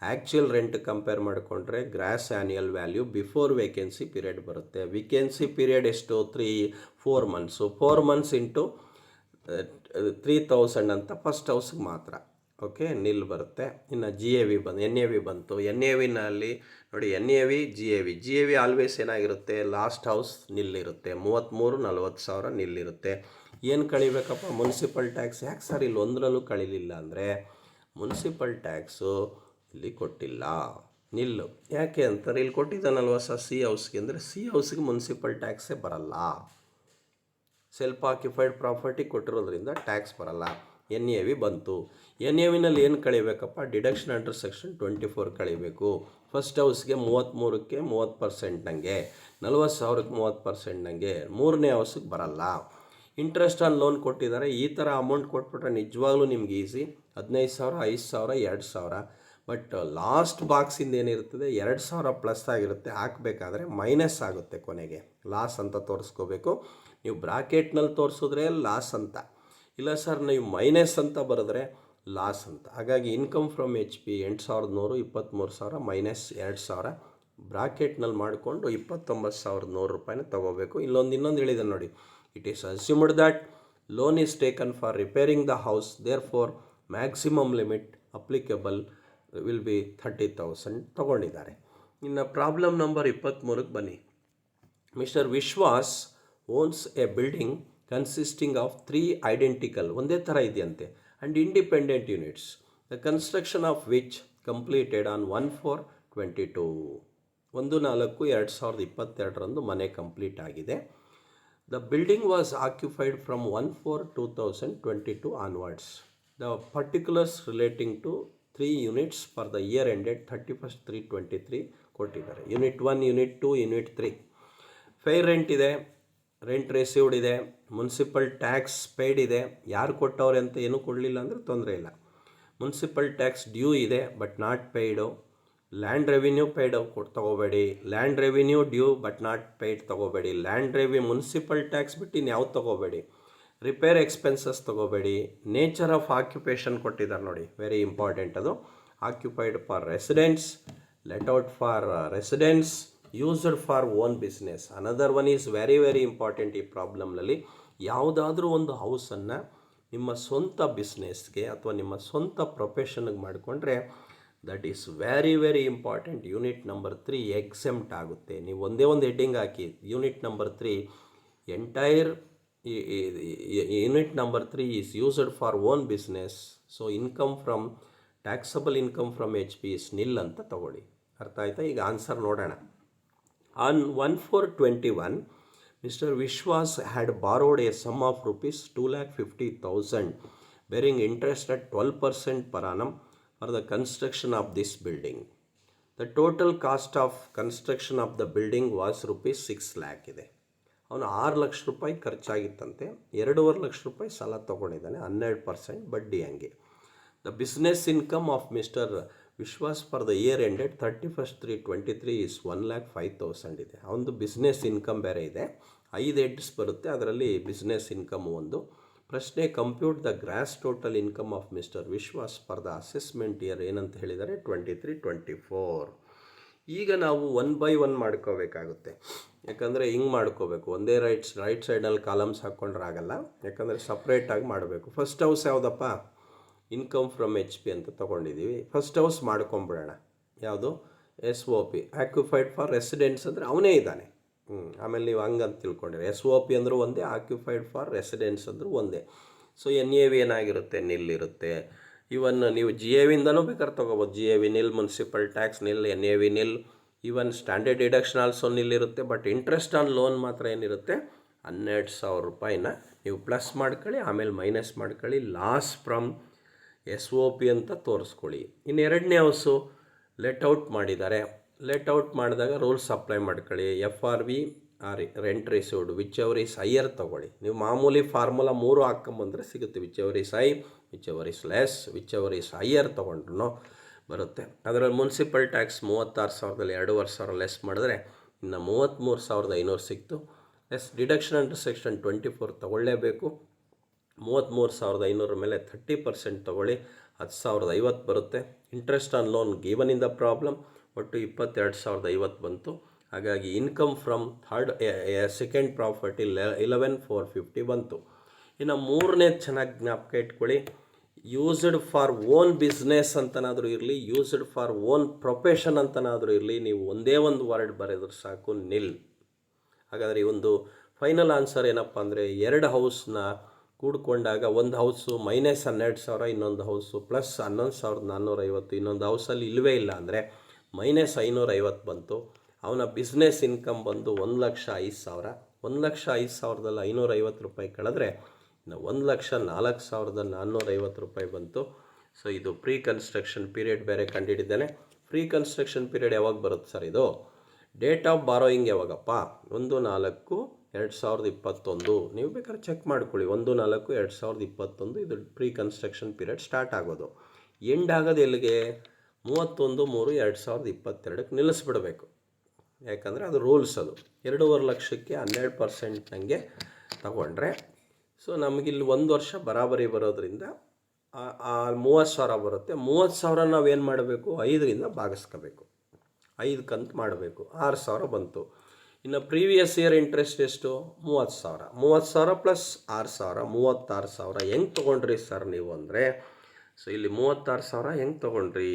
S1: ಆ್ಯಕ್ಚುಯಲ್ ರೆಂಟ್ ಕಂಪೇರ್ ಮಾಡಿಕೊಂಡ್ರೆ gross annual value before vacancy period ಬರುತ್ತೆ. ವೇಕೆನ್ಸಿ ಪೀರಿಯಡ್ ಎಷ್ಟು? 4 months. 4 months ಇಂಟು 3000 ಅಂತ ಫಸ್ಟ್ ಹೌಸ್ಗೆ ಮಾತ್ರ. ಓಕೆ, ನಿಲ್ ಬರುತ್ತೆ. ಇನ್ನು G A V N A V ಬಂತು. ಎನ್ ಎ ವಿನಲ್ಲಿ ನೋಡಿ, N A V G A V always ಏನಾಗಿರುತ್ತೆ? ಲಾಸ್ಟ್ ಹೌಸ್ ನಿಲ್ಲಿರುತ್ತೆ. 33-40 ಸಾವಿರ ನಿಲ್ಲಿರುತ್ತೆ. ಏನು ಕಳಿಬೇಕಪ್ಪ? Municipal tax. ಯಾಕೆ ಸರ್ ಇಲ್ಲಿ ಒಂದರಲ್ಲೂ ಕಳಿಲಿಲ್ಲ ಅಂದರೆ ಮುನ್ಸಿಪಲ್ ಟ್ಯಾಕ್ಸು ಇಲ್ಲಿ ಕೊಟ್ಟಿಲ್ಲ, ನಿಲ್ಲು. ಯಾಕೆ ಅಂತಾರೆ? ಇಲ್ಲಿ ಕೊಟ್ಟಿದ್ದಾನಲ್ವ ಸರ್ ಸಿ ಹೌಸ್ಗೆ, ಅಂದರೆ ಸಿ ಹೌಸ್ಗೆ ಮುನ್ಸಿಪಲ್ ಟ್ಯಾಕ್ಸೇ ಬರಲ್ಲ. ಸೆಲ್ಫ್ ಆಕ್ಯುಪೈಡ್ ಪ್ರಾಪರ್ಟಿ ಕೊಟ್ಟಿರೋದ್ರಿಂದ ಟ್ಯಾಕ್ಸ್ ಬರಲ್ಲ. ಎನ್ ಎ ವಿ ಬಂತು. ಎನ್ ಎ ವಿನಲ್ಲಿ ಏನು ಕಳಿಬೇಕಪ್ಪ? ಡಿಡಕ್ಷನ್ ಅಂಡರ್ ಸೆಕ್ಷನ್ 24 ಕಳಿಬೇಕು. ಫಸ್ಟ್ ಹೌಸ್ಗೆ 33ಕ್ಕೆ 30% ನನಗೆ, 40,000ಕ್ಕೆ 30% ನನಗೆ. ಮೂರನೇ ಹೌಸ್ಗೆ ಬರಲ್ಲ. ಇಂಟ್ರೆಸ್ಟ್ ಆನ್ ಲೋನ್ ಕೊಟ್ಟಿದ್ದಾರೆ. ಈ ಥರ ಅಮೌಂಟ್ ಕೊಟ್ಬಿಟ್ರೆ ನಿಜವಾಗ್ಲೂ ನಿಮ್ಗೆ ಈಸಿ. 15,000, 5,000, 2,000. ಬಟ್ ಲಾಸ್ಟ್ ಬಾಕ್ಸಿಂದ ಏನಿರ್ತದೆ 2,000 ಪ್ಲಸ್ ಆಗಿರುತ್ತೆ. ಹಾಕಬೇಕಾದ್ರೆ ಮೈನಸ್ ಆಗುತ್ತೆ, ಕೊನೆಗೆ ಲಾಸ್ ಅಂತ ತೋರಿಸ್ಕೋಬೇಕು. ನೀವು ಬ್ರಾಕೆಟ್ನಲ್ಲಿ ತೋರಿಸಿದ್ರೆ ಲಾಸ್ ಅಂತ, ಇಲ್ಲ ಸರ್ ನೀವು ಮೈನಸ್ ಅಂತ ಬರೆದ್ರೆ ಲಾಸ್ ಅಂತ. ಹಾಗಾಗಿ income from H P 8,100, 23,000 minus 2,000 ಬ್ರಾಕೆಟ್ನಲ್ಲಿ ಮಾಡಿಕೊಂಡು 29,100 ರೂಪಾಯಿನ ತೊಗೋಬೇಕು. ಇನ್ನೊಂದು ಹೇಳಿದೆ ನೋಡಿ, it is assumed that loan is taken for repairing the house, therefore maximum limit applicable will be 30,000 ತೊಗೊಂಡಿದ್ದಾರೆ. ಇನ್ನು ಪ್ರಾಬ್ಲಮ್ ನಂಬರ್ 23ಕ್ಕೆ ಬನ್ನಿ. Mister Vishwas owns a building consisting of 3 identical, ಒಂದೇ ಥರ ಇದೆಯಂತೆ, and independent units, the construction of which completed on 1/4/22. 1/4/2022 ಮನೆ ಕಂಪ್ಲೀಟ್ ಆಗಿದೆ. The building was occupied from 1/4/2022 onwards. The particulars relating to 3 units for the year ended 31/3/23 ಕೊಟ್ಟಿದ್ದಾರೆ. Unit 1, unit 2, unit 3. Fair rent ಇದೆ, ರೆಂಟ್ ರಿಸೀವ್ಡ್ ಇದೆ, ಮುನ್ಸಿಪಲ್ ಟ್ಯಾಕ್ಸ್ ಪೇಯ್ಡ್ ಇದೆ. ಯಾರು ಕೊಟ್ಟವ್ರೆ ಅಂತ ಏನೂ ಕೊಡಲಿಲ್ಲ ಅಂದರೆ ತೊಂದರೆ ಇಲ್ಲ. ಮುನ್ಸಿಪಲ್ ಟ್ಯಾಕ್ಸ್ ಡ್ಯೂ ಇದೆ but not paid. Land revenue paid ತೊಗೋಬೇಡಿ. Land revenue due but not paid ತೊಗೋಬೇಡಿ. ಮುನ್ಸಿಪಲ್ ಟ್ಯಾಕ್ಸ್ ಬಿಟ್ಟು ಇನ್ಯಾವ್ದು ತೊಗೋಬೇಡಿ. Repair expenses ತೊಗೋಬೇಡಿ. Nature of occupation ಕೊಟ್ಟಿದ್ದಾರೆ ನೋಡಿ, ವೆರಿ ಇಂಪಾರ್ಟೆಂಟ್ ಅದು. Occupied for residence, let out for residence, used for own business. Another one is very very important. ಈ ಪ್ರಾಬ್ಲಮ್ನಲ್ಲಿ ಯಾವುದಾದ್ರೂ ಒಂದು ಹೌಸನ್ನು ನಿಮ್ಮ ಸ್ವಂತ ಬಿಸ್ನೆಸ್ಗೆ ಅಥವಾ ನಿಮ್ಮ ಸ್ವಂತ ಪ್ರೊಫೆಷನ್ಗೆ ಮಾಡಿಕೊಂಡ್ರೆ that is very very important. Unit number 3 exempt ಆಗುತ್ತೆ. ನೀವು ಒಂದೇ ಒಂದು ಹೆಡ್ಡಿಂಗ್ ಹಾಕಿ, unit number 3 entire unit number 3 is used for own business, so income from taxable income from H P is nil ಅಂತ ತಗೊಳ್ಳಿ. ಅರ್ಥ ಆಯ್ತಾ? ಈಗ ಆನ್ಸರ್ ನೋಡೋಣ. On 1/4/21 Mr. Vishwas had borrowed a sum of rupees 2,50,000 bearing interest at 12% per annum for the construction of this building. The total cost of construction of the building was rupees 6 lakh ಇದೆ. ಅವನು 6 ಲಕ್ಷ ರೂಪಾಯಿ ಖರ್ಚಾಗಿತ್ತಂತೆ. 2.5 ಲಕ್ಷ ರೂಪಾಯಿ ಸಾಲ ತೊಗೊಂಡಿದ್ದಾನೆ, 12% ಬಡ್ಡಿ ಹಂಗೆ. The business income of mister Vishwas for the year ended 31/3/23 is 1,05,000 ಇದೆ. ಅವನದು ಬಿಸ್ನೆಸ್ ಇನ್ಕಮ್ ಬೇರೆ ಇದೆ. 5 ಹೆಡ್ಸ್ ಬರುತ್ತೆ, ಅದರಲ್ಲಿ ಬಿಸ್ನೆಸ್ ಇನ್ಕಮ್ ಒಂದು. ಪ್ರಶ್ನೆ compute the gross total income of mister Vishwas for the assessment year ಏನಂತ ಹೇಳಿದ್ದಾರೆ? 23-24. ಈಗ ನಾವು 1 by 1 ಮಾಡ್ಕೋಬೇಕಾಗುತ್ತೆ. ಯಾಕಂದರೆ ಹಿಂಗೆ ಮಾಡ್ಕೋಬೇಕು, ಒಂದೇ ರೈಟ್ ಸೈಡಲ್ಲಿ ಕಾಲಮ್ಸ್ ಹಾಕ್ಕೊಂಡ್ರೆ ಆಗಲ್ಲ. ಯಾಕಂದರೆ ಸಪ್ರೇಟಾಗಿ ಮಾಡಬೇಕು. ಫಸ್ಟ್ ಹೌಸ್ ಯಾವುದಪ್ಪ? ಇನ್ಕಮ್ ಫ್ರಮ್ ಎಚ್ ಪಿ ಅಂತ ತೊಗೊಂಡಿದ್ದೀವಿ. ಫಸ್ಟ್ ಹೌಸ್ ಮಾಡ್ಕೊಂಬಿಡೋಣ. ಯಾವುದು? S O P, occupied for residence ಅಂದರೆ ಅವನೇ ಇದ್ದಾನೆ. ಆಮೇಲೆ ನೀವು ಹಂಗಂತ ತಿಳ್ಕೊಂಡಿರಿ. SOP ಅಂದರೂ ಒಂದೇ, ಆಕ್ಯುಪೈಡ್ ಫಾರ್ ರೆಸಿಡೆನ್ಸ್ ಅಂದರೂ ಒಂದೇ. ಸೊ NAV ಏನಾಗಿರುತ್ತೆ, ನಿಲ್ ಇರುತ್ತೆ. ಇವನ್ ನೀವು GAVಯಿಂದನೂ ಬೇಕಾದ್ರೆ ತೊಗೋಬೋದು. GAV ನಿಲ್, ಮುನ್ಸಿಪಲ್ ಟ್ಯಾಕ್ಸ್ ನಿಲ್, NAV ನಿಲ್, ಈವನ್ ಸ್ಟ್ಯಾಂಡರ್ಡ್ ಡಿಡಕ್ಷನ್ ಆಲ್ಸೋ ನಿಲ್ ಇರುತ್ತೆ. ಬಟ್ ಇಂಟ್ರೆಸ್ಟ್ ಆನ್ ಲೋನ್ ಮಾತ್ರ ಏನಿರುತ್ತೆ, 12,000 ರೂಪಾಯಿನ ನೀವು ಪ್ಲಸ್ ಮಾಡ್ಕೊಳ್ಳಿ, ಆಮೇಲೆ ಮೈನಸ್ ಮಾಡ್ಕೊಳ್ಳಿ, ಲಾಸ್ ಫ್ರಮ್ SOP ಅಂತ ತೋರಿಸ್ಕೊಳ್ಳಿ. ಇನ್ನು ಎರಡನೇ ಹೌಸು ಲೆಟ್ಔಟ್ ಮಾಡಿದ್ದಾರೆ. ಲೆಟ್ಔಟ್ ಮಾಡಿದಾಗ ರೂಲ್ಸ್ ಅಪ್ಲೈ ಮಾಡ್ಕೊಳ್ಳಿ. FRV or rent received whichever is higher ತೊಗೊಳ್ಳಿ. ನೀವು ಮಾಮೂಲಿ ಫಾರ್ಮುಲಾ 3 ಹಾಕ್ಕೊಂಬಂದರೆ ಸಿಗುತ್ತೆ. Whichever is high, whichever is less, whichever is higher ತೊಗೊಂಡ್ರು ಬರುತ್ತೆ. ಅದರಲ್ಲಿ ಮುನ್ಸಿಪಲ್ ಟ್ಯಾಕ್ಸ್ 36,000ದಲ್ಲಿ 2,500 ಲೆಸ್ ಮಾಡಿದ್ರೆ ಇನ್ನು 33,500 ಸಿಕ್ತು. ಎಸ್ ಡಿಡಕ್ಷನ್ ಅಂಡರ್ ಸೆಕ್ಷನ್ 24 ತೊಗೊಳ್ಳೇಬೇಕು. 33,500 ಮೇಲೆ 30% ತೊಗೊಳ್ಳಿ, 10,050 ಬರುತ್ತೆ. ಇಂಟ್ರೆಸ್ಟ್ ಆನ್ ಲೋನ್ ಗಿವನಿಂದ ಪ್ರಾಬ್ಲಮ್ ಒಟ್ಟು 22,050 ಬಂತು. ಹಾಗಾಗಿ ಇನ್ಕಮ್ ಫ್ರಮ್ ಸೆಕೆಂಡ್ ಪ್ರಾಪರ್ಟಿ 11,450 ಬಂತು. ಇನ್ನು ಮೂರನೇದು ಚೆನ್ನಾಗಿ ಜ್ಞಾಪಕ ಇಟ್ಕೊಳ್ಳಿ, ಯೂಸ್ಡ್ ಫಾರ್ ಓನ್ ಬಿಸ್ನೆಸ್ ಅಂತನಾದರೂ ಇರಲಿ, ಯೂಸ್ಡ್ ಫಾರ್ ಓನ್ ಪ್ರೊಫೆಷನ್ ಅಂತನಾದರೂ ಇರಲಿ, ನೀವು ಒಂದೇ ಒಂದು ವರ್ಡ್ ಬರೆದ್ರೆ ಸಾಕು, ನಿಲ್. ಹಾಗಾದರೆ ಈ ಒಂದು ಫೈನಲ್ ಆನ್ಸರ್ ಏನಪ್ಪ ಅಂದರೆ, 2 ಹೌಸ್ನ ಕೂಡ್ಕೊಂಡಾಗ ಒಂದು ಹೌಸು -12,000, ಇನ್ನೊಂದು ಹೌಸು +11,450, ಇನ್ನೊಂದು ಹೌಸಲ್ಲಿ ಇಲ್ಲವೇ ಇಲ್ಲ ಅಂದರೆ -550 ಬಂತು. ಅವನ ಬಿಸ್ನೆಸ್ ಇನ್ಕಮ್ ಬಂದು 1,05,000. 1,05,000ದಲ್ಲಿ 550 ರೂಪಾಯಿ ಕಳೆದ್ರೆ ಇನ್ನು 1,04,450 ರೂಪಾಯಿ ಬಂತು. ಸೊ ಇದು ಪ್ರೀ ಕನ್ಸ್ಟ್ರಕ್ಷನ್ ಪೀರಿಯಡ್ ಬೇರೆ ಕಂಡುಹಿಡಿದ್ದೇನೆ. ಪ್ರೀ ಕನ್ಸ್ಟ್ರಕ್ಷನ್ ಪೀರಿಯಡ್ ಯಾವಾಗ ಬರುತ್ತೆ ಸರ್ ಇದು? ಡೇಟ್ ಆಫ್ ಬಾರೋಯಿಂಗ್ ಯಾವಾಗಪ್ಪ? 1/4/2021. ನೀವು ಬೇಕಾದ್ರೆ ಚೆಕ್ ಮಾಡ್ಕೊಳ್ಳಿ. 1/4/2021 ಇದು ಪ್ರೀ ಕನ್ಸ್ಟ್ರಕ್ಷನ್ ಪೀರಿಯಡ್ ಸ್ಟಾರ್ಟ್ ಆಗೋದು. ಎಂಡ್ ಆಗೋದು ಎಲ್ಲಿಗೆ? 31/3/2022ಕ್ಕೆ ನಿಲ್ಲಿಸ್ಬಿಡಬೇಕು. ಯಾಕಂದರೆ ಅದು ರೂಲ್ಸ್. ಅದು 2.5 ಲಕ್ಷಕ್ಕೆ 12% ನನಗೆ ತಗೊಂಡ್ರೆ, ಸೊ ನಮಗಿಲ್ಲಿ 1 ವರ್ಷ ಬರಾಬರಿ ಬರೋದ್ರಿಂದ 30,000 ಬರುತ್ತೆ. 30,000 ನಾವೇನು ಮಾಡಬೇಕು? 5ರಿಂದ ಭಾಗಿಸ್ಕೋಬೇಕು. 5 ಕಂತು ಮಾಡಬೇಕು. 6,000 ಬಂತು. ಇನ್ನು ಪ್ರೀವಿಯಸ್ ಇಯರ್ ಇಂಟ್ರೆಸ್ಟ್ ಎಷ್ಟು? 30,000. 30,000 ಪ್ಲಸ್ 6,000 36,000. ಹೆಂಗೆ ತೊಗೊಂಡ್ರಿ ಸರ್ ನೀವು ಅಂದರೆ, ಸೊ ಇಲ್ಲಿ 36,000 ಹೆಂಗೆ ತೊಗೊಂಡ್ರಿ?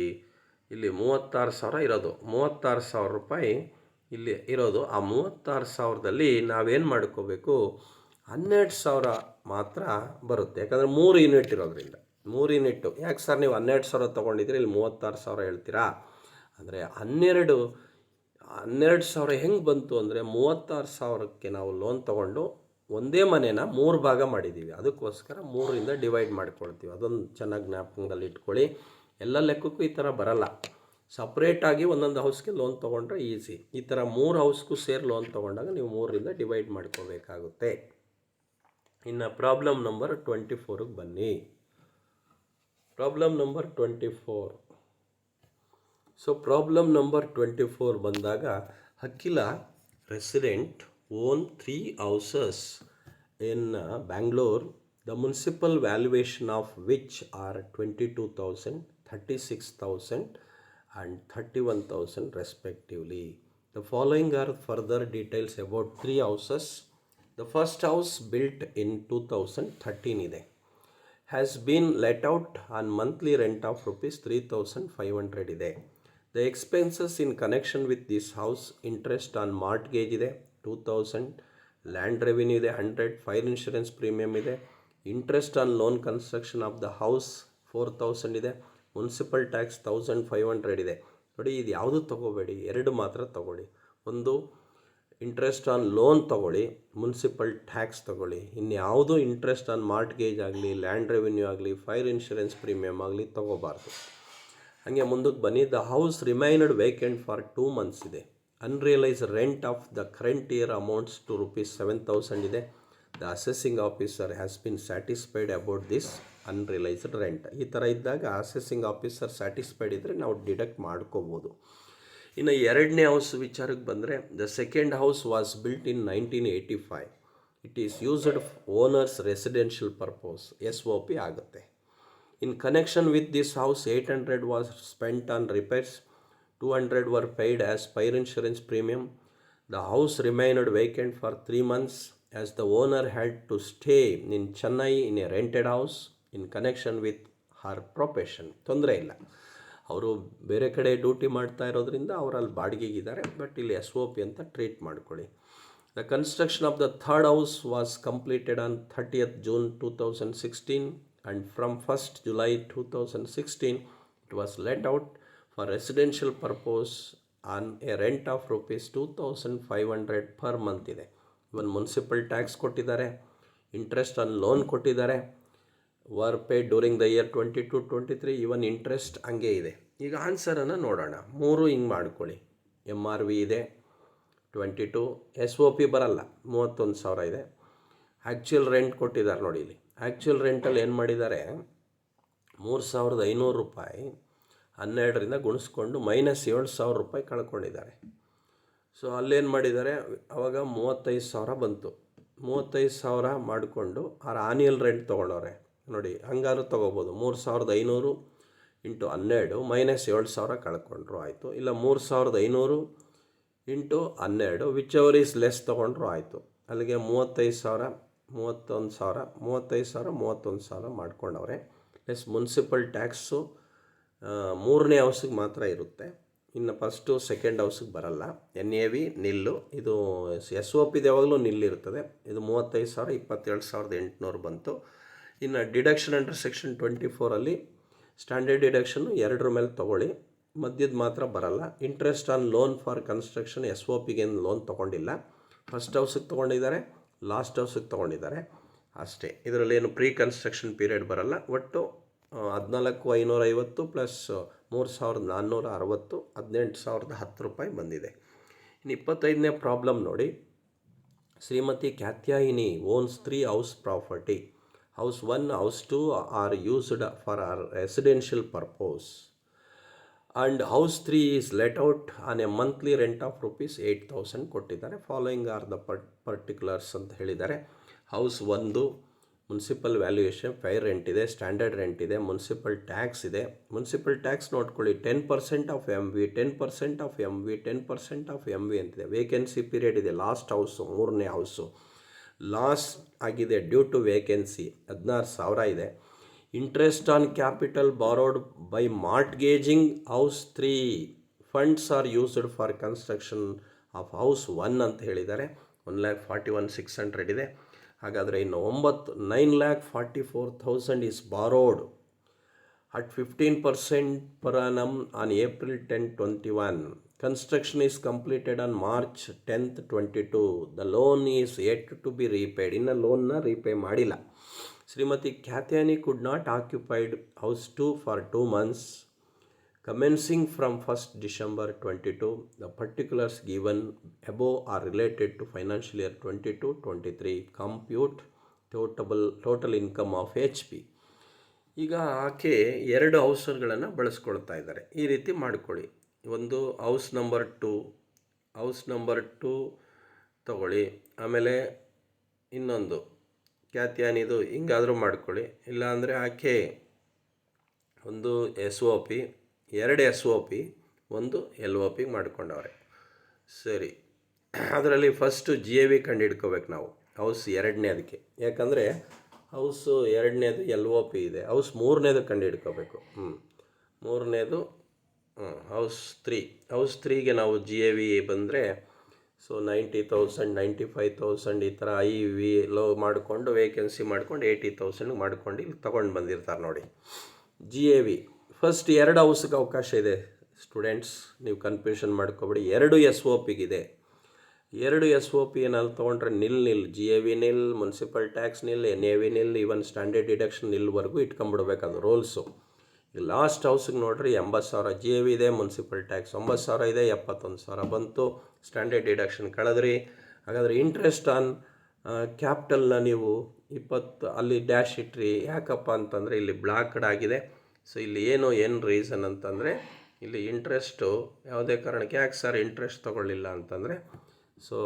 S1: ಇಲ್ಲಿ 36,000 ಇರೋದು, 36,000 ರೂಪಾಯಿ ಇಲ್ಲಿ ಇರೋದು. ಆ 36,000ದಲ್ಲಿ ನಾವೇನು ಮಾಡ್ಕೋಬೇಕು? 12,000 ಮಾತ್ರ ಬರುತ್ತೆ. ಯಾಕಂದರೆ 3 ಯೂನಿಟ್ ಇರೋದ್ರಿಂದ. 3 ಯೂನಿಟ್ಟು ಯಾಕೆ ಸರ್ ನೀವು 12,000 ತೊಗೊಂಡಿದ್ದೀರಿ, ಇಲ್ಲಿ 36,000 ಹೇಳ್ತೀರಾ ಅಂದರೆ 12,000 ಹೆಂಗೆ ಬಂತು ಅಂದರೆ, 36,000ಕ್ಕೆ ನಾವು ಲೋನ್ ತೊಗೊಂಡು ಒಂದೇ ಮನೇನ 3 ಭಾಗ ಮಾಡಿದ್ದೀವಿ. ಅದಕ್ಕೋಸ್ಕರ 3ರಿಂದ ಡಿವೈಡ್ ಮಾಡ್ಕೊಳ್ತೀವಿ. ಅದೊಂದು ಚೆನ್ನಾಗಿ ಜ್ಞಾಪಕದಲ್ಲಿ ಇಟ್ಕೊಳ್ಳಿ. ಎಲ್ಲ ಲೆಕ್ಕಕ್ಕೂ ಈ ಥರ ಬರಲ್ಲ. ಸಪ್ರೇಟಾಗಿ ಒಂದೊಂದು ಹೌಸ್ಗೆ ಲೋನ್ ತೊಗೊಂಡ್ರೆ ಈಸಿ. ಈ ಥರ 3 ಹೌಸ್ಗೂ ಸೇರಿ ಲೋನ್ ತೊಗೊಂಡಾಗ ನೀವು 3ರಿಂದ ಡಿವೈಡ್ ಮಾಡ್ಕೋಬೇಕಾಗುತ್ತೆ. ಇನ್ನು ಪ್ರಾಬ್ಲಮ್ ನಂಬರ್ 24ಗೆ ಬನ್ನಿ. Problem number 24. So problem number 24 ಬಂದಾಗ, ಅಖಿಲ resident own 3 houses in Bangalore, the municipal valuation of which are 22,000, 36,000 and 31,000 respectively. The following are further details about 3 houses. The first house built in 2013 ಇದೆ, has been let out on monthly rent of rupees 3,500 ಇದೆ. The expenses in connection with this house, interest on mortgage ಇದೆ 2,000, land revenue ಇದೆ 100, fire insurance premium ಇದೆ, interest on loan construction of the house 4,000 ಇದೆ, ಮುನ್ಸಿಪಲ್ ಟ್ಯಾಕ್ಸ್ 1,500 ಇದೆ. ನೋಡಿ, ಇದು ಯಾವುದು ತೊಗೋಬೇಡಿ, 2 ಮಾತ್ರ ತೊಗೊಳ್ಳಿ. ಒಂದು ಇಂಟ್ರೆಸ್ಟ್ ಆನ್ ಲೋನ್ ತೊಗೊಳ್ಳಿ, ಮುನ್ಸಿಪಲ್ ಟ್ಯಾಕ್ಸ್ ತೊಗೊಳ್ಳಿ. ಇನ್ಯಾವುದು ಇಂಟ್ರೆಸ್ಟ್ ಆನ್ ಮಾರ್ಟ್ಗೇಜ್ ಆಗಲಿ, ಲ್ಯಾಂಡ್ ರೆವಿನ್ಯೂ ಆಗಲಿ, ಫೈರ್ ಇನ್ಶೂರೆನ್ಸ್ ಪ್ರೀಮಿಯಮ್ ಆಗಲಿ ತೊಗೋಬಾರ್ದು. ಹಾಗೆ ಮುಂದಕ್ಕೆ ಬನ್ನಿ. The house remained vacant for 2 months ಇದೆ. Unrealised rent of the current year amounts to rupees 7,000 ಇದೆ. The assessing officer has been satisfied about this unrealised rent. ಈ ಥರ ಇದ್ದಾಗ ಅಸೆಸಿಂಗ್ ಆಫೀಸರ್ ಸ್ಯಾಟಿಸ್ಫೈಡ್ ಇದ್ದರೆ ನಾವು ಡಿಡಕ್ಟ್ ಮಾಡ್ಕೋಬೋದು. ಇನ್ನು ಎರಡನೇ ಹೌಸ್ ವಿಚಾರಕ್ಕೆ ಬಂದರೆ, the second house was built in 1985. It is used owners residential purpose, SOP ಆಗುತ್ತೆ. ಇನ್ connection with this house 800 was spent on repairs, 200 were paid as fire insurance premium. The house remained vacant for 3 months as the owner had to stay in Chennai in a rented house in connection with her profession. ತೊಂದರೆ ಇಲ್ಲ, ಅವರು ಬೇರೆ ಕಡೆ ಡ್ಯೂಟಿ ಮಾಡ್ತಾ ಇರೋದ್ರಿಂದ ಅವರಲ್ಲಿ ಬಾಡಿಗೆಗಿದ್ದಾರೆ. ಬಟ್ ಇಲ್ಲಿ SOP ಅಂತ ಟ್ರೀಟ್ ಮಾಡ್ಕೊಳ್ಳಿ. The construction of the third house was completed on 30th June 2016, and from 1st July 2016 it was let out for residential purpose on a rent of rupees 2500 per month ಇದೆ. ಇವನ್ ಮುನ್ಸಿಪಲ್ ಟ್ಯಾಕ್ಸ್ ಕೊಟ್ಟಿದ್ದಾರೆ, ಇಂಟ್ರೆಸ್ಟ್ ಆನ್ ಲೋನ್ ಕೊಟ್ಟಿದ್ದಾರೆ, var paid during the year 22-23, even interest ಹಂಗೆ ಇದೆ. ಈಗ ಆನ್ಸರನ್ನು ನೋಡೋಣ. ಮೂರು ಹಿಂಗೆ ಮಾಡ್ಕೊಳ್ಳಿ. MRV ಇದೆ 22, SOP ಬರಲ್ಲ 31,000 ಇದೆ. ಆ್ಯಕ್ಚುಯಲ್ ರೆಂಟ್ ಕೊಟ್ಟಿದ್ದಾರೆ ನೋಡಿ. ಇಲ್ಲಿ ಆ್ಯಕ್ಚುಯಲ್ ರೆಂಟಲ್ಲಿ ಏನು ಮಾಡಿದ್ದಾರೆ, 3,500 ರೂಪಾಯಿ 12ರಿಂದ ಗುಣಿಸ್ಕೊಂಡು -7,000 ರೂಪಾಯಿ ಕಳ್ಕೊಂಡಿದ್ದಾರೆ. ಸೊ ಅಲ್ಲೇನು ಮಾಡಿದ್ದಾರೆ, ಅವಾಗ 35,000 ಬಂತು. 35,000 ಮಾಡಿಕೊಂಡು ಆನ್ಯಲ್ ರೆಂಟ್ ತೊಗೊಂಡವ್ರೆ ನೋಡಿ. ಹಂಗಾದ್ರೂ ತೊಗೋಬೋದು. 3,500 ಇಂಟು 12 -7,000 ಕಳ್ಕೊಂಡ್ರು ಆಯಿತು. ಇಲ್ಲ 3,500 into 12 which ever is less ತೊಗೊಂಡ್ರು ಆಯಿತು. ಅಲ್ಲಿಗೆ 35,000, 31,000, 35,000, 31,000 ಮಾಡ್ಕೊಂಡವ್ರೆ. ಪ್ಲಸ್ ಮುನ್ಸಿಪಲ್ ಟ್ಯಾಕ್ಸು ಮೂರನೇ ಹೌಸಿಗೆ ಮಾತ್ರ ಇರುತ್ತೆ, ಇನ್ನು ಫಸ್ಟು ಸೆಕೆಂಡ್ ಹೌಸಿಗೆ ಬರಲ್ಲ. NAV ನಿಲ್ಲು. ಇದು SOP ಯಾವಾಗಲೂ ನಿಲ್ಲಿರ್ತದೆ. ಇದು 35,000, 27,800 ಬಂತು. ಇನ್ನು ಡಿಡಕ್ಷನ್ ಅಂಡರ್ ಸೆಕ್ಷನ್ 24 ಸ್ಟ್ಯಾಂಡರ್ಡ್ ಡಿಡಕ್ಷನ್ನು 2 ಮೇಲೆ ತೊಗೊಳ್ಳಿ, ಮಧ್ಯದ ಮಾತ್ರ ಬರಲ್ಲ. Interest on loan for construction SOPಗೇನು ಲೋನ್ ತೊಗೊಂಡಿಲ್ಲ. ಫಸ್ಟ್ ಹೌಸಿಗೆ ತೊಗೊಂಡಿದ್ದಾರೆ, ಲಾಸ್ಟ್ ಹೌಸಿಗೆ ತೊಗೊಂಡಿದ್ದಾರೆ ಅಷ್ಟೇ. ಇದರಲ್ಲಿ ಏನು ಪ್ರೀ ಕನ್ಸ್ಟ್ರಕ್ಷನ್ ಪೀರಿಯಡ್ ಬರಲ್ಲ. ಒಟ್ಟು 14,550 ಪ್ಲಸ್ 3,460, 18,010 ರೂಪಾಯಿ ಬಂದಿದೆ. ಇನ್ನು 25ನೇ ಪ್ರಾಬ್ಲಮ್ ನೋಡಿ. Shrimati Katyayini owns 3 house property. House 1, house 2 are used for residential purpose and house 3 is let out on a monthly rent of rupees 8,000 ಕೊಟ್ಟಿದ್ದಾರೆ. ಫಾಲೋಯಿಂಗ್ ಆರ್ ದ ಪರ್ಟಿಕ್ಯುಲರ್ಸ್ ಅಂತ ಹೇಳಿದ್ದಾರೆ. House 1 municipal valuation, fair rent ಇದೆ, ಸ್ಟ್ಯಾಂಡರ್ಡ್ ರೆಂಟ್ ಇದೆ, ಮುನ್ಸಿಪಲ್ ಟ್ಯಾಕ್ಸ್ ಇದೆ. ಮುನ್ಸಿಪಲ್ ಟ್ಯಾಕ್ಸ್ ನೋಡ್ಕೊಳ್ಳಿ, 10% of MV, 10% of MV, 10% of MV ಅಂತಿದೆ. ವೇಕೆನ್ಸಿ ಪೀರಿಯಡ್ ಇದೆ. ಲಾಸ್ಟ್ ಹೌಸು, ಮೂರನೇ ಹೌಸು ಲಾಸ್ ಆಗಿದೆ ಡ್ಯೂ ಟು ವೇಕೆನ್ಸಿ, 16,000 ಇದೆ. Interest on capital borrowed by mortgaging house 3 funds are used for construction of house 1 ಅಂತ ಹೇಳಿದ್ದಾರೆ. 1,41,600 ಇದೆ. ಹಾಗಾದರೆ ಇನ್ನು 9,44,000 is borrowed at 15% per annum on April 10, 21. Construction is completed on March 10th, 22. The loan is yet to be repaid. ಇನ್ನು ಲೋನ್ನ ರೀಪೇ ಮಾಡಿಲ್ಲ. Shrimati ಕ್ಯಾತ್ಯಾನಿ could not occupied house 2 for 2 months commencing from 1st December 22. The particulars given above are related to financial year 22-23. Compute total income of HP. ಈಗ ಆಕೆ 2 ಹೌಸ್ಗಳನ್ನು ಬಳಸ್ಕೊಳ್ತಾ ಇದ್ದಾರೆ. ಈ ರೀತಿ ಮಾಡ್ಕೊಳ್ಳಿ. ಒಂದು ಹೌಸ್ ನಂಬರ್ 2 ತಗೊಳ್ಳಿ. ಆಮೇಲೆ ಇನ್ನೊಂದು ಕ್ಯಾತ್ಯಾನಿದು ಹಿಂಗಾದರೂ ಮಾಡ್ಕೊಳ್ಳಿ. ಇಲ್ಲಾಂದರೆ ಆಕೆ ಒಂದು SOP, 2 SOP, 1 LOP ಮಾಡ್ಕೊಂಡವ್ರೆ. ಸರಿ, ಅದರಲ್ಲಿ ಫಸ್ಟು GAV ಕಂಡು ಹಿಡ್ಕೋಬೇಕು ನಾವು. ಹೌಸ್ 2ನೇ ಅದಕ್ಕೆ, ಯಾಕಂದರೆ ಹೌಸು 2ನೇದು LOP ಇದೆ. ಹೌಸ್ 3ನೇದು ಕಂಡು ಹಿಡ್ಕೋಬೇಕು. 3ನೇದು ಹೌಸ್ 3. ಹೌಸ್ 3ಗೆ ನಾವು GAV ಬಂದರೆ ಸೊ 90,000, 95,000 ಈ ಥರ IV ಲೋ ಮಾಡಿಕೊಂಡು ವೇಕೆನ್ಸಿ ಮಾಡ್ಕೊಂಡು 80,000 ಮಾಡ್ಕೊಂಡು ಇಲ್ಲಿ ತೊಗೊಂಡು ಬಂದಿರ್ತಾರೆ ನೋಡಿ. GAV ಫಸ್ಟ್ 2 ಹೌಸ್ಗೆ ಅವಕಾಶ ಇದೆ ಸ್ಟೂಡೆಂಟ್ಸ್, ನೀವು ಕನ್ಫ್ಯೂಷನ್ ಮಾಡ್ಕೊಬೇಡಿ. 2 SOPಗಿದೆ. 2 SOP ಏನಾದ್ರು ತೊಗೊಂಡ್ರೆ ನಿಲ್ GAV ನಿಲ್, ಮುನ್ಸಿಪಲ್ ಟ್ಯಾಕ್ಸ್ ನಿಲ್, NAV ನಿಲ್, ಈವನ್ ಸ್ಟ್ಯಾಂಡರ್ಡ್ ಡಿಡಕ್ಷನ್ ನಿಲ್ವರೆಗೂ ಇಟ್ಕೊಂಡ್ಬಿಡ್ಬೇಕು, ಅದು ರೂಲ್ಸು. ಈಗ ಲಾಸ್ಟ್ ಹೌಸಿಗೆ ನೋಡ್ರಿ 80,000 GAV ಇದೆ, ಮುನ್ಸಿಪಲ್ ಟ್ಯಾಕ್ಸ್ 9,000 ಇದೆ, 71,000 ಬಂತು, ಸ್ಟ್ಯಾಂಡರ್ಡ್ ಡಿಡಕ್ಷನ್ ಕಳೆದ್ರಿ. ಹಾಗಾದರೆ ಇಂಟ್ರೆಸ್ಟ್ ಆನ್ ಕ್ಯಾಪಿಟಲ್ನ ನೀವು 20 ಅಲ್ಲಿ ಡ್ಯಾಶ್ ಇಟ್ರಿ. ಯಾಕಪ್ಪ ಅಂತಂದರೆ ಇಲ್ಲಿ ಬ್ಲಾಕ್ಡ್ ಆಗಿದೆ. ಸೊ ಇಲ್ಲಿ ಏನು ರೀಸನ್ ಅಂತಂದರೆ ಇಲ್ಲಿ ಇಂಟ್ರೆಸ್ಟು ಯಾವುದೇ ಕಾರಣಕ್ಕೆ ಯಾಕೆ ಸರ್ ಇಂಟ್ರೆಸ್ಟ್ ತೊಗೊಳ್ಳಿಲ್ಲ ಅಂತಂದರೆ ಸೊ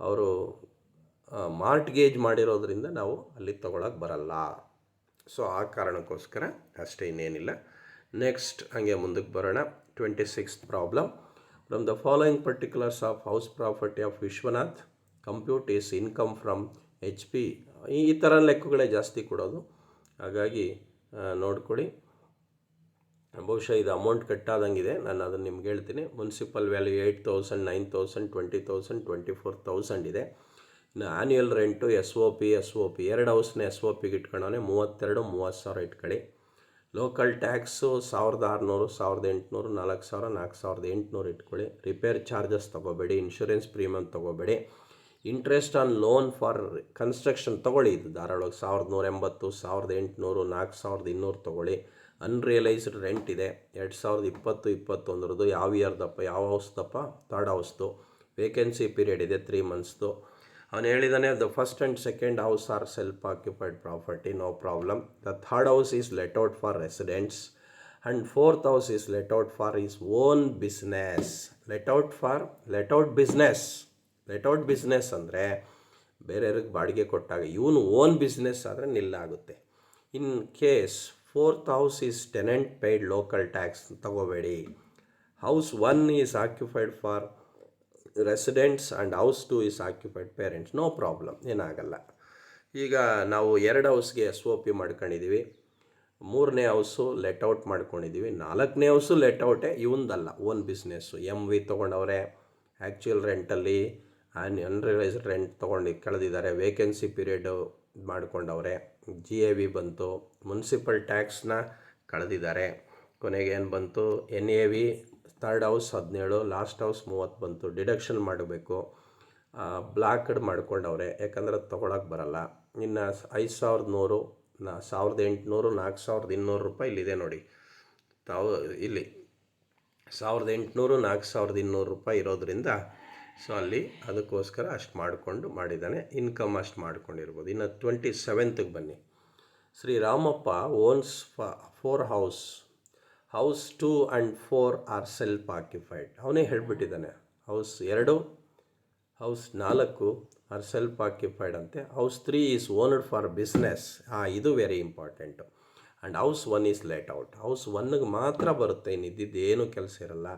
S1: ಅವರು ಮಾರ್ಟ್ಗೇಜ್ ಮಾಡಿರೋದ್ರಿಂದ ನಾವು ಅಲ್ಲಿ ತೊಗೊಳಕ್ಕೆ ಬರಲ್ಲ. ಸೊ ಆ ಕಾರಣಕ್ಕೋಸ್ಕರ ಅಷ್ಟೇ, ಇನ್ನೇನಿಲ್ಲ. ನೆಕ್ಸ್ಟ್ ಹಂಗೆ ಮುಂದಕ್ಕೆ ಬರೋಣ. 26th problem. From the following particulars of house property of Vishwanath compute is income from HP. ಈ ಥರ ಲೆಕ್ಕಗಳೇ ಜಾಸ್ತಿ ಕೊಡೋದು, ಹಾಗಾಗಿ ನೋಡ್ಕೊಳ್ಳಿ. ಬಹುಶಃ ಇದು ಅಮೌಂಟ್ ಕಟ್ಟಾದಂಗಿದೆ, ನಾನು ಅದನ್ನು ನಿಮ್ಗೆ ಹೇಳ್ತೀನಿ. ಮುನ್ಸಿಪಲ್ ವ್ಯಾಲ್ಯೂ 8,000, 9,000, 20,000, 24,000 ಇದೆ. ಇನ್ನು annual rent S O P ಎರಡು ಹೌಸ್ನ ಎಸ್ ಒ ಪಿಗೆ ಇಟ್ಕೊಂಡವನೇ 30,000 ಇಟ್ಕೊಳ್ಳಿ. ಲೋಕಲ್ ಟ್ಯಾಕ್ಸು 1,600, 1,800, 4,000, 4,800 ಇಟ್ಕೊಳ್ಳಿ. ರಿಪೇರ್ ಚಾರ್ಜಸ್ ತೊಗೋಬೇಡಿ, ಇನ್ಶೂರೆನ್ಸ್ ಪ್ರೀಮಿಯಮ್ ತೊಗೋಬೇಡಿ. Interest on loan for construction ತೊಗೊಳ್ಳಿ, ಇದು ಧಾರಾಳವಾಗಿ 1,180, 1,800, 4,200 ತೊಗೊಳ್ಳಿ. ಅನ್ರಿಯಲೈಸ್ಡ್ ರೆಂಟ್ ಇದೆ 2020-21 ಯಾವ ಇಯರ್ದಪ್ಪ, ಯಾವ ಹೌಸ್ದಪ್ಪ? ಥರ್ಡ್ ಹೌಸ್ದು. ವೇಕೆನ್ಸಿ ಪೀರಿಯಡ್ ಇದೆ 3 monthsದು. ಅವನು ಹೇಳಿದ್ದಾನೆ the first and second house are self occupied property, no problem. The third house is let out for residents and fourth house is let out for his own business. Let out business ಅಂದರೆ ಬೇರೆಯವ್ರಿಗೆ ಬಾಡಿಗೆ ಕೊಟ್ಟಾಗ, ಇವನು ಓನ್ ಬಿಸ್ನೆಸ್ ಆದರೆ ನಿಲ್ಲಾಗುತ್ತೆ. In case fourth house is tenant paid local tax ತಗೋಬೇಡಿ. House 1 is occupied for residents and house 2 is occupied parents, no problem, ಏನಾಗಲ್ಲ. ಈಗ ನಾವು 2 ಹೌಸ್ಗೆ ಎಸ್ ಒ ಪಿ ಮಾಡ್ಕೊಂಡಿದ್ದೀವಿ, 3ನೇ ಹೌಸು ಲೆಟ್ಔಟ್ ಮಾಡ್ಕೊಂಡಿದ್ದೀವಿ, 4ನೇ ಹೌಸು ಲೆಟ್ಔಟೇ, ಇವಂದಲ್ಲ, ಓನ್ ಬಿಸ್ನೆಸ್ಸು. MV ತೊಗೊಂಡವ್ರೆ, ಆ್ಯಕ್ಚುಯಲ್ ರೆಂಟಲ್ಲಿ ಅನ್ರಿಯಲೈಸ್ಡ್ ರೆಂಟ್ ತೊಗೊಂಡು ಕಳೆದಿದ್ದಾರೆ, ವೇಕೆನ್ಸಿ ಪೀರಿಯಡು ಮಾಡ್ಕೊಂಡವ್ರೆ, GAV ಬಂತು, ಮುನ್ಸಿಪಲ್ ಟ್ಯಾಕ್ಸ್ನ ಕಳೆದಿದ್ದಾರೆ, ಕೊನೆಗೆ ಏನು ಬಂತು NAV. Third house 17, last house 30 ಬಂತು. ಡಿಡಕ್ಷನ್ ಮಾಡಬೇಕು, ಬ್ಲಾಕ್ಡ್ ಮಾಡ್ಕೊಂಡವ್ರೆ, ಯಾಕಂದ್ರೆ ಅದು ತೊಗೊಳಕ್ಕೆ ಬರಲ್ಲ. ಇನ್ನು 5,100, 1,800, 4,200 ರೂಪಾಯಿ ಇಲ್ಲಿದೆ ನೋಡಿ. ಇಲ್ಲಿ 1,800, 4,200 ರೂಪಾಯಿ ಇರೋದ್ರಿಂದ ಸೊ ಅಲ್ಲಿ ಅದಕ್ಕೋಸ್ಕರ ಅಷ್ಟು ಮಾಡಿದ್ದಾನೆ. ಇನ್ಕಮ್ ಅಷ್ಟು ಮಾಡ್ಕೊಂಡಿರ್ಬೋದು. ಇನ್ನು 27th ಬನ್ನಿ. Shriramappa owns 4 house 2 and 4 are self occupied. ಅವನೇ ಹೇಳಿಬಿಟ್ಟಿದ್ದಾನೆ, house 2, house 4 are self occupied ಅಂತೆ. House 3 is owned for business, ಇದು very important. And house 1 is let out. House 1ಗೆ ಮಾತ್ರ ಬರುತ್ತೆ, ಇನ್ನಿದ್ದಿದ್ದು ಏನೂ ಕೆಲಸ ಇರಲ್ಲ.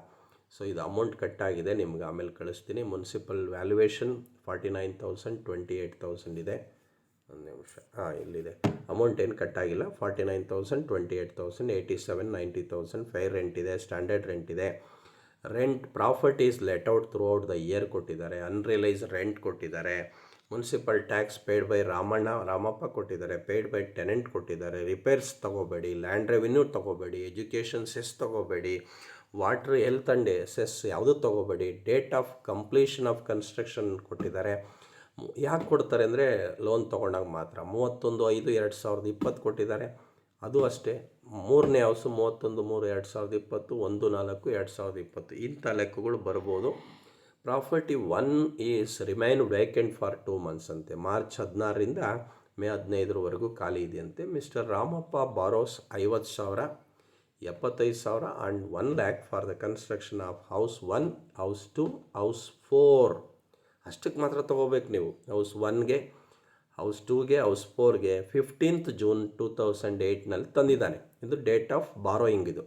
S1: ಸೊ ಇದು ಅಮೌಂಟ್ ಕಟ್ಟಾಗಿದೆ, ನಿಮ್ಗೆ ಆಮೇಲೆ ಕಳಿಸ್ತೀನಿ. ಮುನ್ಸಿಪಲ್ ವ್ಯಾಲ್ಯೂಯೇಷನ್ 49,000, 28,000 ಇದೆ. ಒಂದು ನಿಮಿಷ, ಇಲ್ಲಿದೆ. ಅಮೌಂಟ್ ಏನು ಕಟ್ಟಾಗಿಲ್ಲ. 49,000, 28,000, 87,000, 90,000 ಫೇರ್ ರೆಂಟ್ ಇದೆ, ಸ್ಟ್ಯಾಂಡರ್ಡ್ ರೆಂಟ್ ಇದೆ. Rent profit is let out throughout the year ಕೊಟ್ಟಿದ್ದಾರೆ. ಅನ್ರಿಯಲೈಸ್ ರೆಂಟ್ ಕೊಟ್ಟಿದ್ದಾರೆ. Municipal tax paid by Ramappa ಕೊಟ್ಟಿದ್ದಾರೆ, ಪೇಯ್ಡ್ ಬೈ ಟೆನೆಂಟ್ ಕೊಟ್ಟಿದ್ದಾರೆ. ರಿಪೇರ್ಸ್ ತೊಗೋಬೇಡಿ, ಲ್ಯಾಂಡ್ ರೆವಿನ್ಯೂ ತೊಗೋಬೇಡಿ, ಎಜುಕೇಷನ್ ಸೆಸ್ ತೊಗೋಬೇಡಿ, ವಾಟ್ರ್ ಹೆಲ್ತ್ ಆ್ಯಂಡ್ ಸೆಸ್ ಯಾವುದೂ ತೊಗೋಬೇಡಿ. Date of completion of construction ಕೊಟ್ಟಿದ್ದಾರೆ. ಯಾಕೆ ಕೊಡ್ತಾರೆ ಅಂದರೆ ಲೋನ್ ತೊಗೊಂಡಾಗ ಮಾತ್ರ. 31/5/2020 ಕೊಟ್ಟಿದ್ದಾರೆ, ಅದು ಅಷ್ಟೇ. 3ನೇ ಹೌಸು 31/3/2020, 1/4/2020 ಇಂಥ ಲೆಕ್ಕಗಳು ಬರ್ಬೋದು. Property 1 is remain vacant for 2 months ಅಂತೆ. ಮಾರ್ಚ್ 16ರಿಂದ ಮೇ 15ರವರೆಗೂ ಖಾಲಿ ಇದೆಯಂತೆ. Mister Ramappa borrows 50,000, 75,000 and 1 lakh for the construction of house 1, house 2, house 4. ಅಷ್ಟಕ್ಕೆ ಮಾತ್ರ ತೊಗೋಬೇಕು ನೀವು. ಹೌಸ್ 1ಗೆ, ಹೌಸ್ 2ಗೆ, ಹೌಸ್ 4ಗೆ 15th June 2008 ತಂದಿದ್ದಾನೆ. ಇದು ಡೇಟ್ ಆಫ್ ಬಾರೋಯಿಂಗ್. ಇದು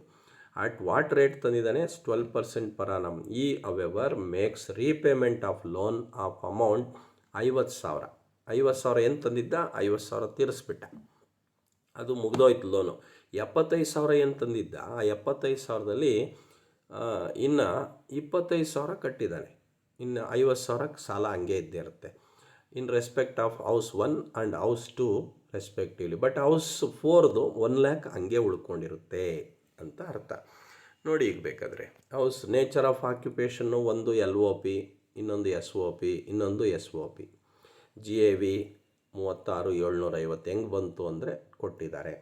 S1: ಅಟ್ ವಾಟ್ ರೇಟ್ ತಂದಿದ್ದಾನೆ? 12% per annum. He however makes repayment of loan of amount 50,000. 50,000 ಏನು ತಂದಿದ್ದ? 50,000 ತೀರಿಸ್ಬಿಟ್ಟ, ಅದು ಮುಗ್ದೋಯ್ತು ಲೋನು. 75,000 ಏನು ತಂದಿದ್ದ? ಆ 75,000ದಲ್ಲಿ ಇನ್ನು 25,000 ಕಟ್ಟಿದ್ದಾನೆ. ಇನ್ನು 50,000 ಸಾಲ ಹಂಗೆ ಇದ್ದೇ ಇರುತ್ತೆ. In respect of house 1 and house 2 respectively. But house 4ದು 1 lakh ಹಂಗೆ ಉಳ್ಕೊಂಡಿರುತ್ತೆ ಅಂತ ಅರ್ಥ. ನೋಡಿ ಈಗ ಬೇಕಾದರೆ ಹೌಸ್ ನೇಚರ್ ಆಫ್ ಆಕ್ಯುಪೇಷನ್ನು, ಒಂದು LOP, ಇನ್ನೊಂದು SOP, ಇನ್ನೊಂದು SOP. GAV 36,750 ಹೆಂಗೆ ಬಂತು ಅಂದರೆ ಕೊಟ್ಟಿದ್ದಾರೆ.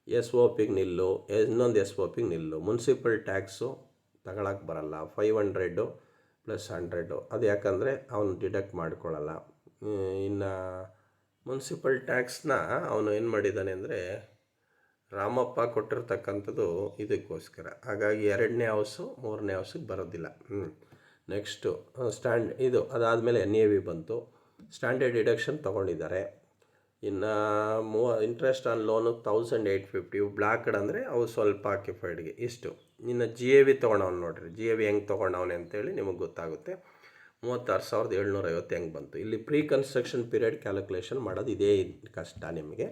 S1: SOPಗೆ ನಿಲ್ಲು, ಇನ್ನೊಂದು SOPಗೆ ನಿಲ್ಲು. ಮುನ್ಸಿಪಲ್ ಟ್ಯಾಕ್ಸು ತಗೊಳಕ್ಕೆ ಬರಲ್ಲ, 500 + 100. ಅದು ಯಾಕಂದರೆ ಅವನು ಡಿಡಕ್ಟ್ ಮಾಡ್ಕೊಳ್ಳಲ್ಲ. ಇನ್ನು ಮುನ್ಸಿಪಲ್ ಟ್ಯಾಕ್ಸ್ನ ಅವನು ಏನು ಮಾಡಿದ್ದಾನೆ ಅಂದರೆ ರಾಮಪ್ಪ ಕೊಟ್ಟಿರ್ತಕ್ಕಂಥದ್ದು ಇದಕ್ಕೋಸ್ಕರ. ಹಾಗಾಗಿ 2ನೇ ಹೌಸು 3ನೇ ಹೌಸಿಗೆ ಬರೋದಿಲ್ಲ. ನೆಕ್ಸ್ಟು ಇದು ಅದಾದಮೇಲೆ NAV ಬಂತು. ಸ್ಟ್ಯಾಂಡರ್ಡ್ ಡಿಡಕ್ಷನ್ ತೊಗೊಂಡಿದ್ದಾರೆ. ಇನ್ನು ಇಂಟ್ರೆಸ್ಟ್ ಆನ್ ಲೋನು 1,850. ಬ್ಲಾಕ್ಡ್ ಅಂದರೆ ಅವು ಸ್ವಲ್ಪ ಆಕ್ಯುಪೈಡ್ಗೆ ಇಷ್ಟು. ಇನ್ನು GAV ತೊಗೊಂಡವನು ನೋಡಿರಿ, GAV ಹೆಂಗೆ ತೊಗೊಂಡವನೆ ಅಂತೇಳಿ ನಿಮಗೆ ಗೊತ್ತಾಗುತ್ತೆ. 36,750 ಹೆಂಗೆ ಬಂತು. ಇಲ್ಲಿ ಪ್ರೀ ಕನ್ಸ್ಟ್ರಕ್ಷನ್ ಪೀರಿಯಡ್ ಕ್ಯಾಲ್ಕುಲೇಷನ್ ಮಾಡೋದು ಇದೇ ಕಷ್ಟ ನಿಮಗೆ.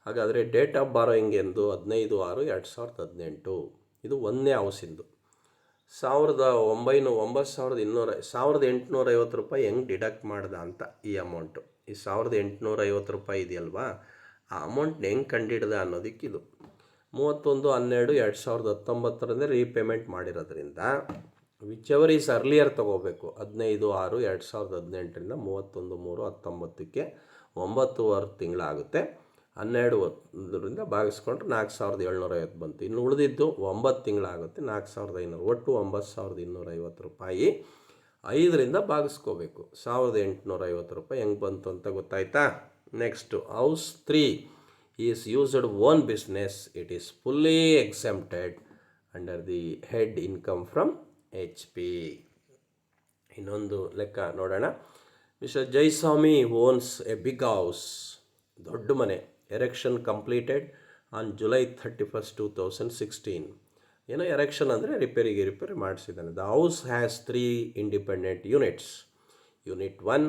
S1: ಹಾಗಾದರೆ ಡೇಟ್ ಆಫ್ ಬಾರೋಯಿಂಗ್ ಎಂದು 15/6/2018. ಇದು 1ನೇ ಹೌಸಿಂದು. 1850 ರೂಪಾಯಿ ಹೆಂಗೆ ಡಿಡಕ್ಟ್ ಮಾಡ್ದ ಅಂತ ಈ ಅಮೌಂಟು. ಈ 1850 ರೂಪಾಯಿ ಇದೆಯಲ್ವಾ, ಆ ಅಮೌಂಟ್ನ ಹೆಂಗೆ ಕಂಡಿಡ್ದ ಅನ್ನೋದಕ್ಕೆ ಇದು 31/12/2019 ರೀಪೇಮೆಂಟ್ ಮಾಡಿರೋದ್ರಿಂದ ವಿಚ್ ಎವರ್ ಈಸ್ ಅರ್ಲಿಯರ್ ತೊಗೋಬೇಕು. 15/6/2018 31/3/19ಕ್ಕೆ 9.5 ತಿಂಗಳಾಗುತ್ತೆ. 12ರಿಂದ ಭಾಗಿಸ್ಕೊಂಡ್ರೆ 4750 ಬಂತು. ಇನ್ನು ಉಳಿದಿದ್ದು 9 ತಿಂಗಳಾಗುತ್ತೆ, 4500. ಒಟ್ಟು 9250 ರೂಪಾಯಿ 5ರಿಂದ ಭಾಗಿಸ್ಕೋಬೇಕು. 1850 ರೂಪಾಯಿ ಹೆಂಗೆ ಬಂತು ಅಂತ ಗೊತ್ತಾಯ್ತಾ. Next house 3 is used own business. It is fully exempted under the head income from HP. ಇನ್ನೊಂದು ಲೆಕ್ಕ ನೋಡೋಣ. Mister Jaiswami owns a big house. ದೊಡ್ಡ ಮನೆ. Erection completed on July 31, 2016. ಏನೋ ಎರೆಕ್ಷನ್ ಅಂದರೆ ರಿಪೇರಿ ಮಾಡಿಸಿದ್ದಾನೆ. The house has 3 independent units. Unit 1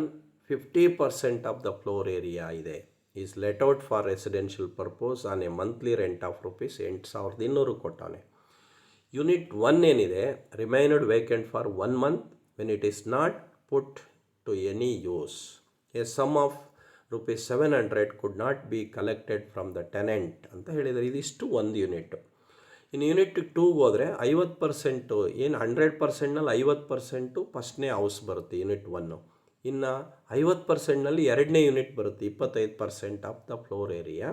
S1: 50% of the floor area ಇದೆ. Is let out for residential purpose on a monthly rent of ₹8,200 ಕೊಟ್ಟಾನೆ. Unit 1 ಏನಿದೆ remained vacant for 1 month when it is not put to any use. A sum of ₹700 could not be collected from the tenant ಅಂತ ಹೇಳಿದರೆ ಇದಿಷ್ಟು ಒಂದು ಯೂನಿಟ್. ಇನ್ನು ಯೂನಿಟ್ 2ಗೆ ಹೋದರೆ 50%, ಏನು 100%ನಲ್ಲಿ 50% ಫಸ್ಟ್ನೇ ಹೌಸ್ ಬರುತ್ತೆ ಯೂನಿಟ್ 1. ಇನ್ನು 50%ನಲ್ಲಿ ಎರಡನೇ ಯೂನಿಟ್ ಬರುತ್ತೆ. 25% of the floor area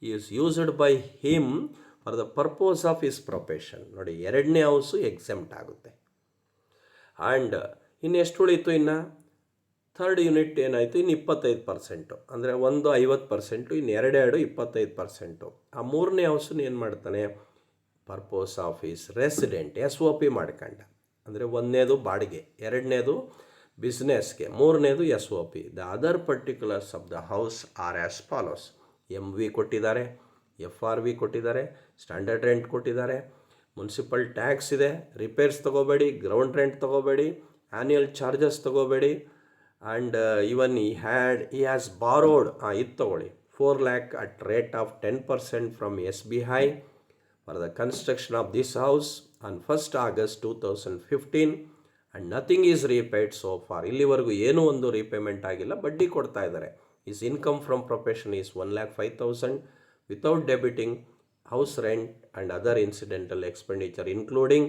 S1: is used by him for the purpose of his profession. ನೋಡಿ, ಎರಡನೇ ಹೌಸು ಎಕ್ಸೆಂಪ್ಟ್ ಆಗುತ್ತೆ. ಆ್ಯಂಡ್ ಇನ್ನು ಎಷ್ಟು ಉಳೀತು? ಇನ್ನು ಥರ್ಡ್ ಯೂನಿಟ್ ಏನಾಯಿತು? ಇನ್ನು 25%, ಅಂದರೆ ಒಂದು 50%, ಇನ್ನು 25%. ಆ ಮೂರನೇ ಹೌಸನ್ನು ಏನು ಮಾಡ್ತಾನೆ? Purpose of his resident SOP ಮಾಡ್ಕೊಂಡ. ಅಂದರೆ ಒಂದನೇದು ಬಾಡಿಗೆ, ಎರಡನೇದು ಬಿಸ್ನೆಸ್ಗೆ, ಮೂರನೇದು SOP. The other particulars of the house are as follows. MV ಕೊಟ್ಟಿದ್ದಾರೆ, FRV ಕೊಟ್ಟಿದ್ದಾರೆ, ಸ್ಟ್ಯಾಂಡರ್ಡ್ ರೆಂಟ್ ಕೊಟ್ಟಿದ್ದಾರೆ, ಮುನ್ಸಿಪಲ್ ಟ್ಯಾಕ್ಸ್ ಇದೆ, ರಿಪೇರ್ಸ್ ತೊಗೋಬೇಡಿ, ಗ್ರೌಂಡ್ ರೆಂಟ್ ತೊಗೋಬೇಡಿ, ಆ್ಯನ್ಯಲ್ ಚಾರ್ಜಸ್ ತೊಗೋಬೇಡಿ. And even he has borrowed, ಇದು ತೊಗೊಳ್ಳಿ, 4 lakh at rate of 10% from SBI for the construction of this house on 1st August 2015 and nothing is repaid so far. ಇಲ್ಲಿವರೆಗೂ ಏನೂ ಒಂದು ರೀಪೇಮೆಂಟ್ ಆಗಿಲ್ಲ, ಬಡ್ಡಿ ಕೊಡ್ತಾ ಇದ್ದಾರೆ. His income from profession is 1,05,000 without debiting house rent and other incidental expenditure including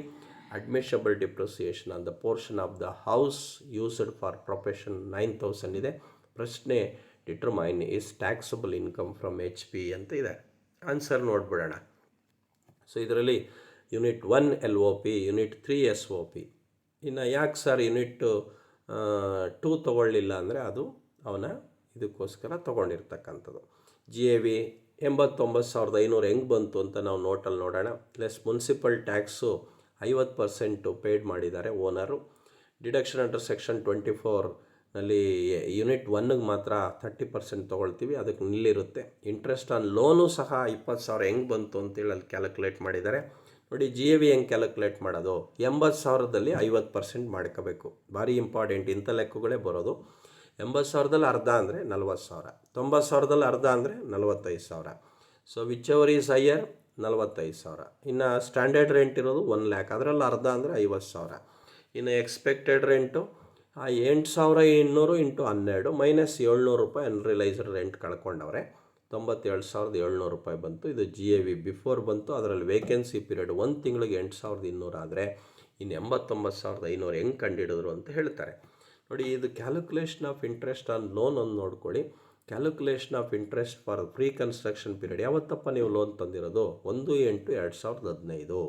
S1: admissible depreciation on the portion of the house used for profession 9,000 ಇದೆ. ಪ್ರಶ್ನೆ determine is taxable income from HP ಅಂತ ಇದೆ. ಆನ್ಸರ್ ನೋಡ್ಬಿಡೋಣ. ಸೊ ಇದರಲ್ಲಿ ಯೂನಿಟ್ 1 LOP, ಯೂನಿಟ್ 3 SOP. ಇನ್ನು ಯಾಕೆ ಸರ್ ಯೂನಿಟ್ 2 ತೊಗೊಳ್ಳಿಲ್ಲ ಅಂದರೆ ಅದು ಅವನ ಇದಕ್ಕೋಸ್ಕರ ತೊಗೊಂಡಿರ್ತಕ್ಕಂಥದ್ದು. GAV 89,500 ಹೆಂಗೆ ಬಂತು ಅಂತ ನಾವು ನೋಟಲ್ಲಿ ನೋಡೋಣ. ಪ್ಲಸ್ ಮುನ್ಸಿಪಲ್ ಟ್ಯಾಕ್ಸು 50% ಪೇಯ್ಡ್ ಮಾಡಿದ್ದಾರೆ ಓನರು. ಡಿಡಕ್ಷನ್ ಅಂಡರ್ ಸೆಕ್ಷನ್ 24ನಲ್ಲಿ ಯೂನಿಟ್ 1ಗೆ ಮಾತ್ರ 30% ತೊಗೊಳ್ತೀವಿ, ಅದಕ್ಕೆ ನಿಲ್ಲಿರುತ್ತೆ. ಇಂಟ್ರೆಸ್ಟ್ ಆನ್ ಲೋನು ಸಹ 20,000 ಹೆಂಗೆ ಬಂತು ಅಂತೇಳಿ ಅಲ್ಲಿ ಕ್ಯಾಲ್ಕುಲೇಟ್ ಮಾಡಿದ್ದಾರೆ. ನೋಡಿ, GAV ಹೆಂಗೆ ಕ್ಯಾಲ್ಕುಲೇಟ್ ಮಾಡೋದು? 80,000ದಲ್ಲಿ 50% ಮಾಡ್ಕೋಬೇಕು. ಭಾರಿ ಇಂಪಾರ್ಟೆಂಟ್, ಇಂಥ ಲೆಕ್ಕಗಳೇ ಬರೋದು. 80,000ದಲ್ಲಿ ಅರ್ಧ ಅಂದರೆ 40,000, 90,000ದಲ್ಲಿ ಅರ್ಧ ಅಂದರೆ 45,000. So which ever is higher 45,000. ಇನ್ನು ಸ್ಟ್ಯಾಂಡರ್ಡ್ ರೆಂಟ್ ಇರೋದು 1 lakh, ಅದರಲ್ಲಿ ಅರ್ಧ ಅಂದರೆ 50,000. ಇನ್ನು ಎಕ್ಸ್ಪೆಕ್ಟೆಡ್ ರೆಂಟು 8,800 ಇಂಟು 12 ಮೈನಸ್ 700 ರೂಪಾಯಿ ಅನ್ರಿಲೈಸ್ಡ್ ರೆಂಟ್ ಕಳ್ಕೊಂಡವ್ರೆ. 97,700 ರೂಪಾಯಿ ಬಂತು. ಇದು GAV ಬಿಫೋರ್ ಬಂತು. ಅದರಲ್ಲಿ ವೇಕೆನ್ಸಿ ಪೀರಿಯಡ್ 1 ತಿಂಗಳಿಗೆ 8,200 ಆದರೆ ಇನ್ನು 89,500 ಹೆಂಗೆ ಕಂಡುಹಿಡಿದ್ರು ಅಂತ ಹೇಳ್ತಾರೆ. ನೋಡಿ, ಇದು calculation of interest on loan ಒಂದು ನೋಡ್ಕೊಳ್ಳಿ. Calculation of interest for pre construction period. ಯಾವತ್ತಪ್ಪ ನೀವು ಲೋನ್ ತಂದಿರೋದು? 1/8/2015.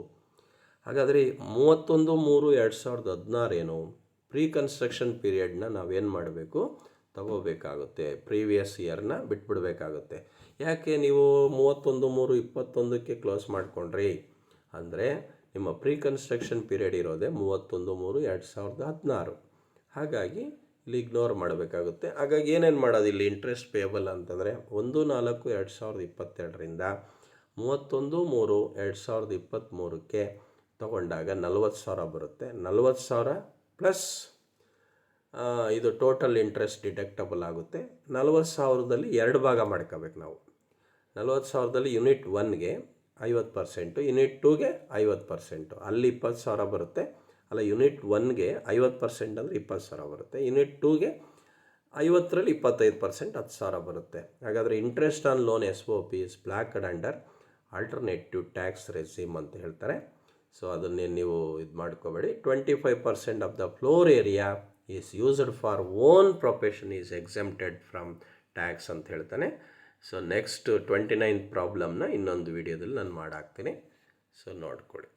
S1: ಹಾಗಾದರೆ 31/3/2016 ಏನು? ಪ್ರೀ ಕನ್ಸ್ಟ್ರಕ್ಷನ್ ಪೀರಿಯಡ್ನ ನಾವೇನು ಮಾಡಬೇಕು? ತಗೋಬೇಕಾಗುತ್ತೆ. ಪ್ರೀವಿಯಸ್ ಇಯರ್ನ ಬಿಟ್ಬಿಡಬೇಕಾಗುತ್ತೆ. ಯಾಕೆ ನೀವು 31/3/21ಕ್ಕೆ ಕ್ಲೋಸ್ ಮಾಡಿಕೊಂಡ್ರಿ ಅಂದರೆ ನಿಮ್ಮ ಪ್ರೀ ಕನ್ಸ್ಟ್ರಕ್ಷನ್ ಪೀರಿಯಡ್ ಇರೋದೇ 31/3/2016. ಹಾಗಾಗಿ ಇಲ್ಲಿ ಇಗ್ನೋರ್ ಮಾಡಬೇಕಾಗುತ್ತೆ. ಹಾಗಾಗಿ ಏನೇನು ಮಾಡೋದು ಇಲ್ಲಿ ಇಂಟ್ರೆಸ್ಟ್ ಪೇಯಬಲ್ ಅಂತಂದರೆ 1/4/2022ರಿಂದ 31/3/2023ಕ್ಕೆ ತಗೊಂಡಾಗ 40,000 ಬರುತ್ತೆ. 40,000 ಪ್ಲಸ್ ಇದು ಟೋಟಲ್ ಇಂಟ್ರೆಸ್ಟ್ ಡಿಡಕ್ಟಬಲ್ ಆಗುತ್ತೆ. 40,000ದಲ್ಲಿ 2 ಭಾಗ ಮಾಡ್ಕೋಬೇಕು ನಾವು. 40,000ದಲ್ಲಿ ಯೂನಿಟ್ 1ಗೆ 50%, ಯೂನಿಟ್ 2ಗೆ 50%, ಅಲ್ಲಿ 20,000 ಬರುತ್ತೆ. ಅಲ್ಲ, ಯೂನಿಟ್ 1ಗೆ 50% ಅಂದರೆ 20,000 ಬರುತ್ತೆ. ಯೂನಿಟ್ 2ಗೆ 50ರಲ್ಲಿ 25% 10,000 ಬರುತ್ತೆ. ಹಾಗಾದರೆ interest on loan SOP is blocked under alternative tax regime ಅಂತ ಹೇಳ್ತಾರೆ. ಸೊ ಅದನ್ನೇ ನೀವು ಇದು ಮಾಡ್ಕೋಬೇಡಿ. 25% of the floor area is used for own profession is exempted from tax ಅಂತ ಹೇಳ್ತಾನೆ. ಸೊ ನೆಕ್ಸ್ಟ್ 29th ಪ್ರಾಬ್ಲಮ್ನ ಇನ್ನೊಂದು ವಿಡಿಯೋದಲ್ಲಿ ನಾನು ಮಾಡಾಕ್ತೀನಿ. ಸೊ ನೋಡ್ಕೊಳ್ಳಿ.